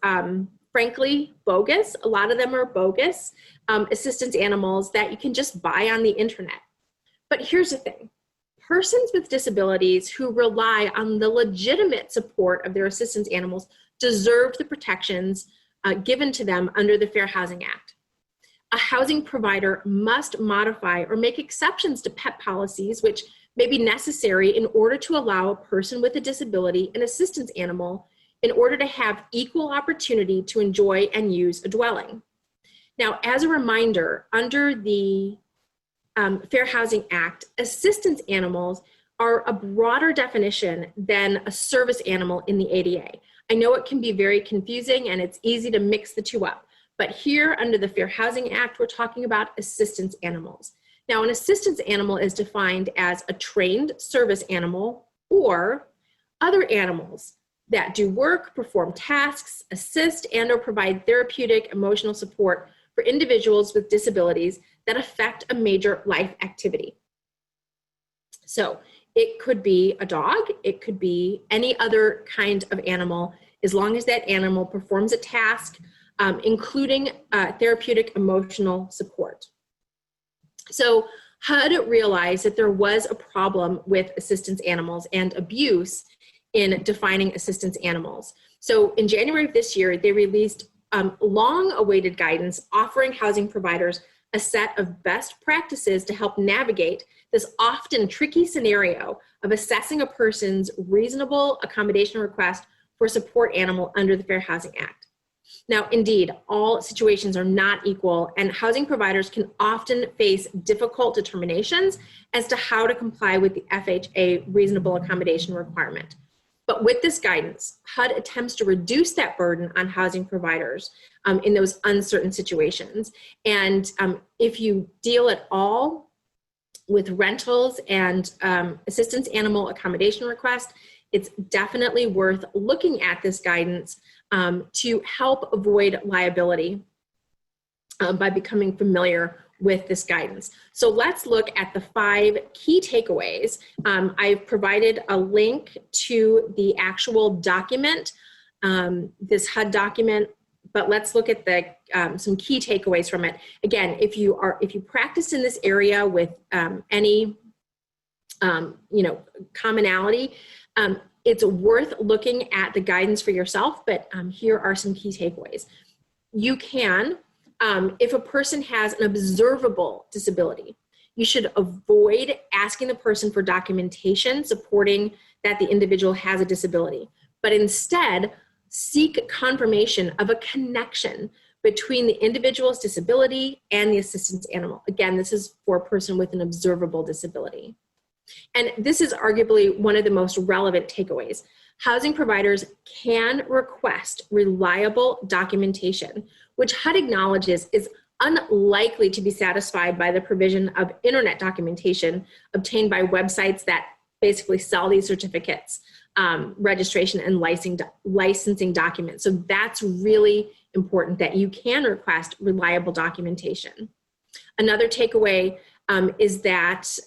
frankly, bogus, a lot of them are bogus, assistance animals that you can just buy on the internet. But here's the thing. Persons with disabilities who rely on the legitimate support of their assistance animals deserve the protections given to them under the Fair Housing Act. A housing provider must modify or make exceptions to pet policies, which may be necessary in order to allow a person with a disability an assistance animal in order to have equal opportunity to enjoy and use a dwelling. Now, as a reminder, under the Fair Housing Act, assistance animals are a broader definition than a service animal in the ADA. I know it can be very confusing and it's easy to mix the two up, but here under the Fair Housing Act, we're talking about assistance animals. Now, an assistance animal is defined as a trained service animal or other animals that do work, perform tasks, assist, and or provide therapeutic emotional support for individuals with disabilities that affect a major life activity. So it could be a dog, it could be any other kind of animal, as long as that animal performs a task, including therapeutic emotional support. So HUD realized that there was a problem with assistance animals and abuse in defining assistance animals. So in January of this year, they released long-awaited guidance offering housing providers a set of best practices to help navigate this often tricky scenario of assessing a person's reasonable accommodation request for a support animal under the Fair Housing Act. Now, indeed, all situations are not equal, and housing providers can often face difficult determinations as to how to comply with the FHA reasonable accommodation requirement. But with this guidance, HUD attempts to reduce that burden on housing providers in those uncertain situations. And if you deal at all with rentals and assistance animal accommodation requests, it's definitely worth looking at this guidance to help avoid liability by becoming familiar with this guidance. So let's look at the 5 key takeaways. I've provided a link to the actual document, this HUD document, but let's look at the some key takeaways from it. Again, if you practice in this area with any commonality, it's worth looking at the guidance for yourself, but here are some key takeaways. You can, if a person has an observable disability, you should avoid asking the person for documentation supporting that the individual has a disability, but instead seek confirmation of a connection between the individual's disability and the assistance animal. Again, this is for a person with an observable disability. And this is arguably one of the most relevant takeaways. Housing providers can request reliable documentation, which HUD acknowledges is unlikely to be satisfied by the provision of internet documentation obtained by websites that basically sell these certificates, registration and licensing documents. So that's really important that you can request reliable documentation. Another takeaway is that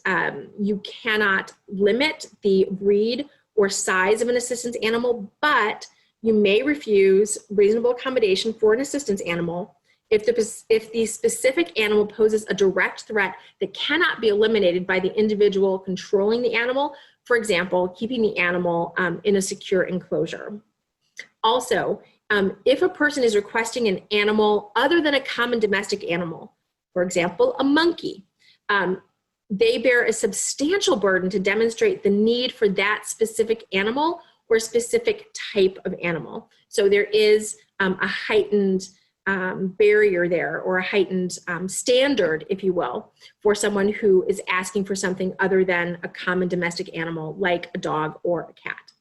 you cannot limit the breed or size of an assistance animal, but you may refuse reasonable accommodation for an assistance animal if the specific animal poses a direct threat that cannot be eliminated by the individual controlling the animal, for example, keeping the animal in a secure enclosure. Also, if a person is requesting an animal other than a common domestic animal, for example, a monkey, they bear a substantial burden to demonstrate the need for that specific animal or specific type of animal. So there is a heightened barrier there, or a heightened standard, if you will, for someone who is asking for something other than a common domestic animal like a dog or a cat.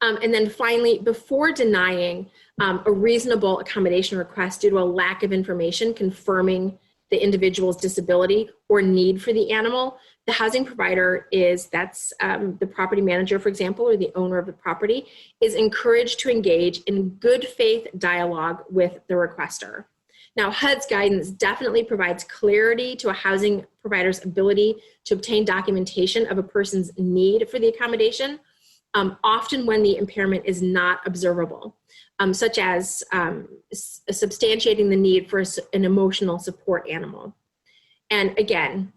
And then finally, before denying a reasonable accommodation request due to a lack of information confirming the individual's disability or need for the animal, the housing provider that's the property manager, for example, or the owner of the property, is encouraged to engage in good faith dialogue with the requester. Now, HUD's guidance definitely provides clarity to a housing provider's ability to obtain documentation of a person's need for the accommodation, often when the impairment is not observable, such as substantiating the need for an emotional support animal. And again,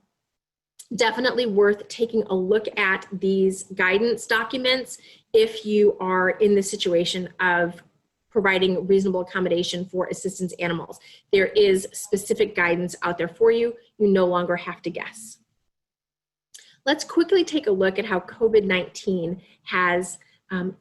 definitely worth taking a look at these guidance documents if you are in the situation of providing reasonable accommodation for assistance animals. There is specific guidance out there for you. You no longer have to guess. Let's quickly take a look at how COVID-19 has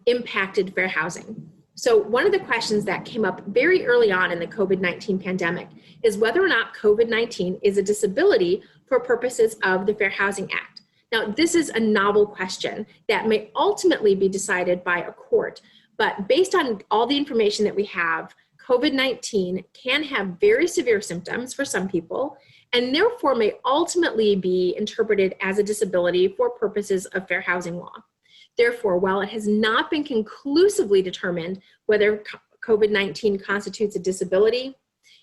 impacted fair housing. So one of the questions that came up very early on in the COVID-19 pandemic is whether or not COVID-19 is a disability for purposes of the Fair Housing Act. Now, this is a novel question that may ultimately be decided by a court, but based on all the information that we have, COVID-19 can have very severe symptoms for some people, and therefore may ultimately be interpreted as a disability for purposes of fair housing law. Therefore, while it has not been conclusively determined whether COVID-19 constitutes a disability,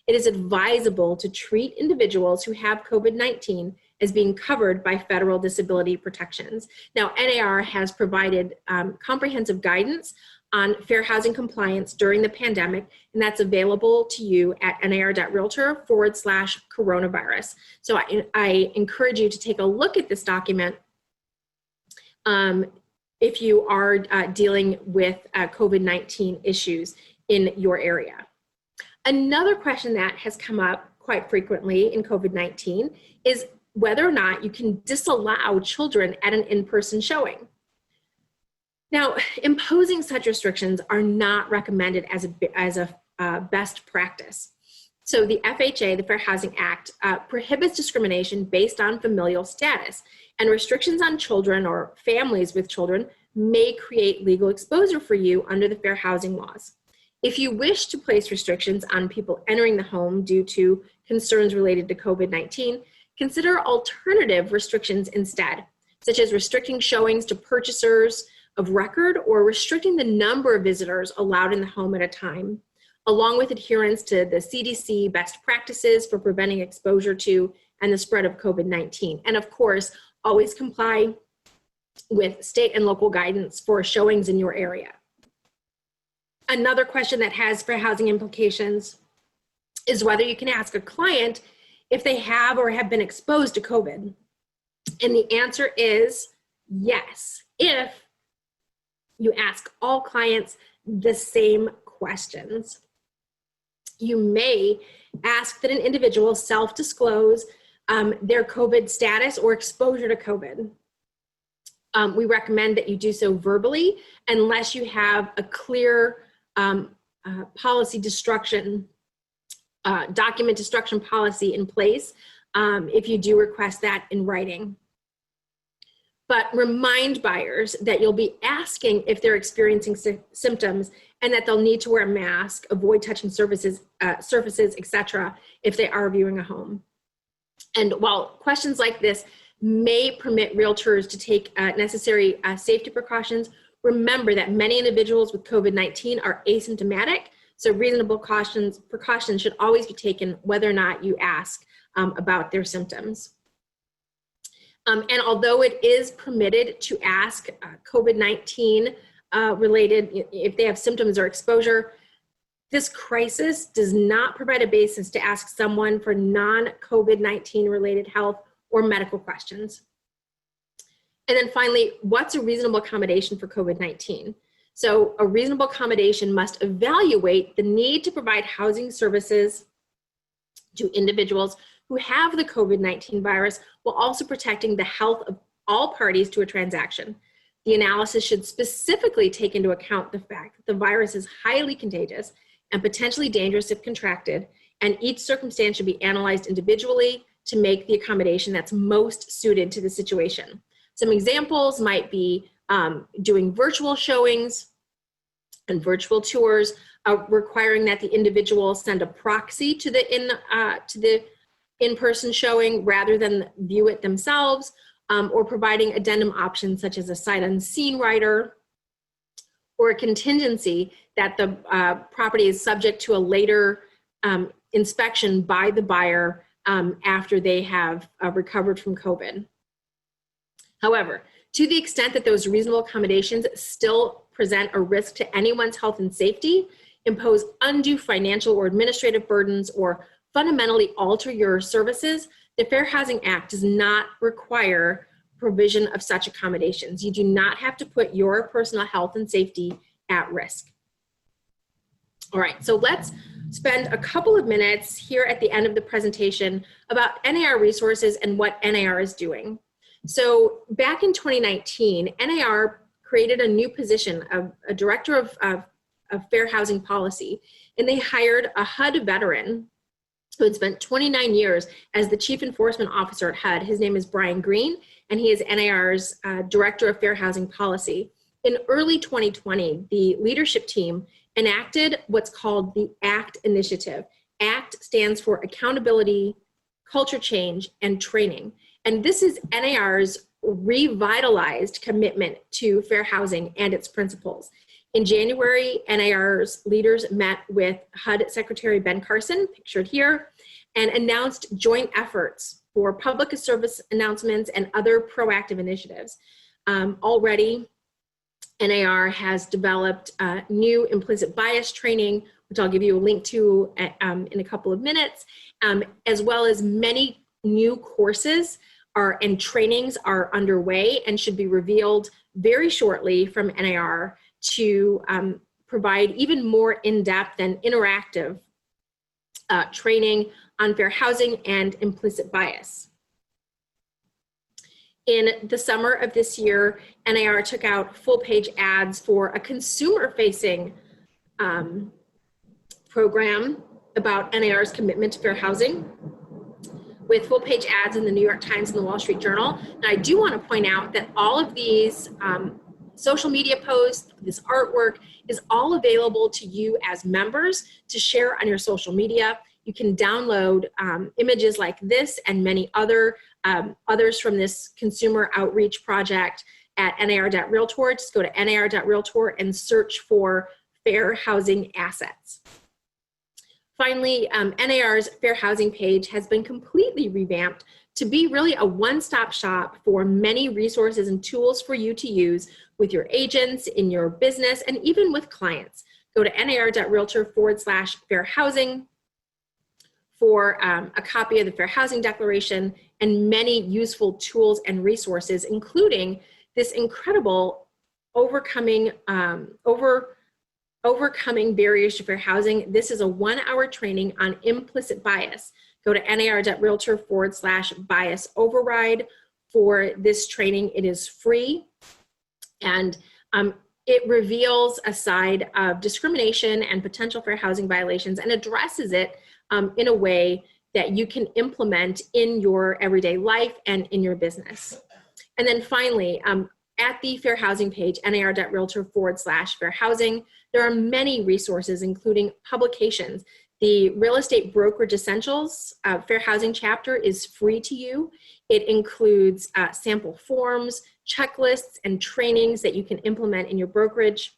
it is advisable to treat individuals who have COVID-19 as being covered by federal disability protections. Now, NAR has provided comprehensive guidance on fair housing compliance during the pandemic, and that's available to you at nar.realtor/coronavirus. So I encourage you to take a look at this document if you are dealing with COVID-19 issues in your area. Another question that has come up quite frequently in COVID-19 is whether or not you can disallow children at an in-person showing. Now, imposing such restrictions are not recommended as a best practice. So the FHA, the Fair Housing Act, prohibits discrimination based on familial status, and restrictions on children or families with children may create legal exposure for you under the fair housing laws. If you wish to place restrictions on people entering the home due to concerns related to COVID-19, consider alternative restrictions instead, such as restricting showings to purchasers of record or restricting the number of visitors allowed in the home at a time, along with adherence to the CDC best practices for preventing exposure to and the spread of COVID-19. And of course, always comply with state and local guidance for showings in your area. Another question that has fair housing implications is whether you can ask a client if they have or have been exposed to COVID. And the answer is yes, if you ask all clients the same questions. You may ask that an individual self-disclose their COVID status or exposure to COVID. We recommend that you do so verbally unless you have a clear policy destruction, document destruction policy in place, if you do request that in writing. But remind buyers that you'll be asking if they're experiencing symptoms and that they'll need to wear a mask, avoid touching surfaces, etc., if they are viewing a home. And while questions like this may permit realtors to take necessary safety precautions, remember that many individuals with COVID-19 are asymptomatic, so reasonable precautions should always be taken whether or not you ask about their symptoms. And although it is permitted to ask COVID-19 related, if they have symptoms or exposure, this crisis does not provide a basis to ask someone for non-COVID-19 related health or medical questions. And then finally, what's a reasonable accommodation for COVID-19? So a reasonable accommodation must evaluate the need to provide housing services to individuals who have the COVID-19 virus while also protecting the health of all parties to a transaction. The analysis should specifically take into account the fact that the virus is highly contagious and potentially dangerous if contracted, and each circumstance should be analyzed individually to make the accommodation that's most suited to the situation. Some examples might be doing virtual showings and virtual tours, requiring that the individual send a proxy to the in-person showing rather than view it themselves, or providing addendum options such as a sight unseen rider, or a contingency that the property is subject to a later inspection by the buyer after they have recovered from COVID. However, to the extent that those reasonable accommodations still present a risk to anyone's health and safety, impose undue financial or administrative burdens, or fundamentally alter your services, the Fair Housing Act does not require provision of such accommodations. You do not have to put your personal health and safety at risk. All right, so let's spend a couple of minutes here at the end of the presentation about NAR resources and what NAR is doing. So back in 2019, NAR created a new position of a director of fair housing policy, and they hired a HUD veteran who had spent 29 years as the chief enforcement officer at HUD. His name is Brian Green, and he is NAR's director of fair housing policy. In early 2020, the leadership team enacted what's called the ACT initiative. ACT stands for Accountability, Culture Change, and Training. And this is NAR's revitalized commitment to fair housing and its principles. In January, NAR's leaders met with HUD Secretary Ben Carson, pictured here, and announced joint efforts for public service announcements and other proactive initiatives. Already, NAR has developed new implicit bias training, which I'll give you a link to in a couple of minutes, as well as many new courses and trainings are underway and should be revealed very shortly from NAR to provide even more in-depth and interactive training on fair housing and implicit bias. In the summer of this year, NAR took out full-page ads for a consumer-facing program about NAR's commitment to fair housing, with full-page ads in the New York Times and the Wall Street Journal. And I do want to point out that all of these social media posts, this artwork, is all available to you as members to share on your social media. You can download images like this and many others from this consumer outreach project at nar.realtor. Just go to nar.realtor and search for fair housing assets. Finally, NAR's fair housing page has been completely revamped to be really a one-stop shop for many resources and tools for you to use with your agents, in your business, and even with clients. Go to nar.realtor/fair housing for a copy of the Fair Housing Declaration and many useful tools and resources, including this incredible overcoming barriers to fair housing. This is a 1-hour training on implicit bias. Go to nar.realtor/bias override for this training. It is free, and it reveals a side of discrimination and potential fair housing violations and addresses it in a way that you can implement in your everyday life and in your business. And then finally, at the fair housing page, nar.realtor/fair housing, there are many resources, including publications. The Real Estate Brokerage Essentials Fair Housing chapter is free to you. It includes sample forms, checklists, and trainings that you can implement in your brokerage.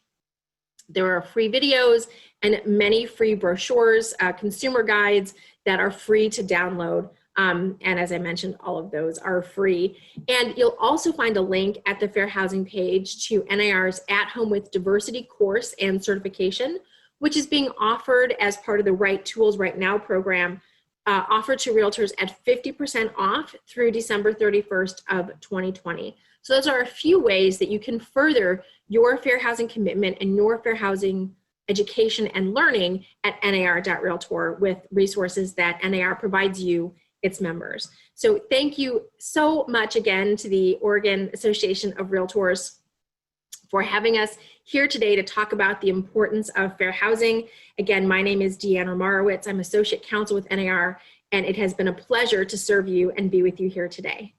There are free videos and many free brochures, consumer guides that are free to download. And as I mentioned, all of those are free. And you'll also find a link at the Fair Housing page to NAR's At Home with Diversity course and certification, which is being offered as part of the Right Tools Right Now program, offered to realtors at 50% off through December 31st of 2020. So those are a few ways that you can further your fair housing commitment and your fair housing education and learning at nar.realtor with resources that NAR provides you, its members. So thank you so much again to the Oregon Association of Realtors for having us here today to talk about the importance of fair housing. Again, my name is Deanne Romarowitz. I'm Associate Counsel with NAR, and it has been a pleasure to serve you and be with you here today.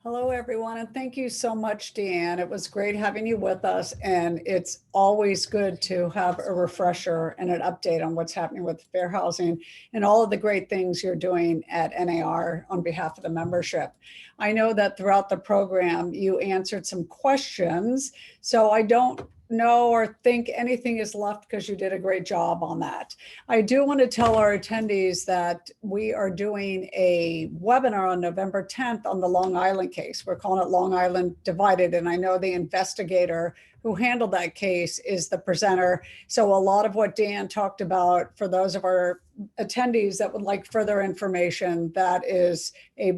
Hello, everyone, and thank you so much, Deanne. It was great having you with us, and it's always good to have a refresher and an update on what's happening with fair housing and all of the great things you're doing at NAR on behalf of the membership. I know that throughout the program, you answered some questions, so I don't know or think anything is left because you did a great job on that. I do want to tell our attendees that we are doing a webinar on November 10th on the Long Island case. We're calling it Long Island Divided, and I know the investigator who handled that case is the presenter. So a lot of what Dan talked about, for those of our attendees that would like further information, that is a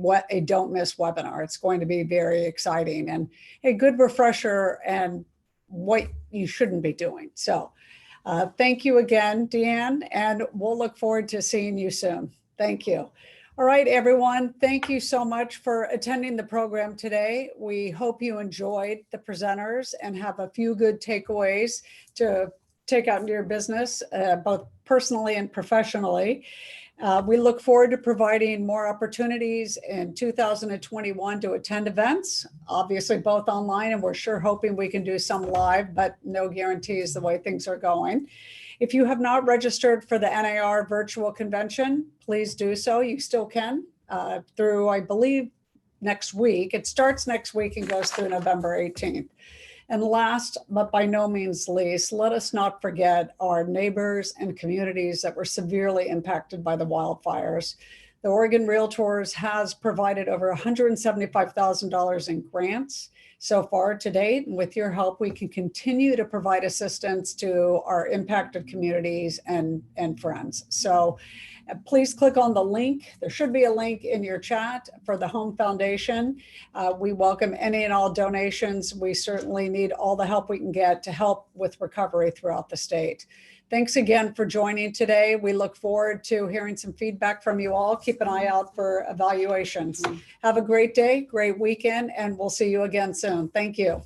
don't miss webinar. It's going to be very exciting and a good refresher and what you shouldn't be doing. So thank you again, Deanne, and we'll look forward to seeing you soon. Thank you. All right, everyone, thank you so much for attending the program today. We hope you enjoyed the presenters and have a few good takeaways to take out into your business, both personally and professionally. We look forward to providing more opportunities in 2021 to attend events, obviously both online, and we're sure hoping we can do some live, but no guarantees the way things are going. If you have not registered for the NAR virtual convention, please do so. You still can through, I believe, next week. It starts next week and goes through November 18th. And last, but by no means least, let us not forget our neighbors and communities that were severely impacted by the wildfires. The Oregon Realtors has provided over $175,000 in grants so far to date. And with your help, we can continue to provide assistance to our impacted communities and friends. So Please click on the link. There should be a link in your chat for the Home Foundation. We welcome any and all donations. We certainly need all the help we can get to help with recovery throughout the state. Thanks again for joining today. We look forward to hearing some feedback from you all. Keep an eye out for evaluations. Have a great day, great weekend, and we'll see you again soon. Thank you.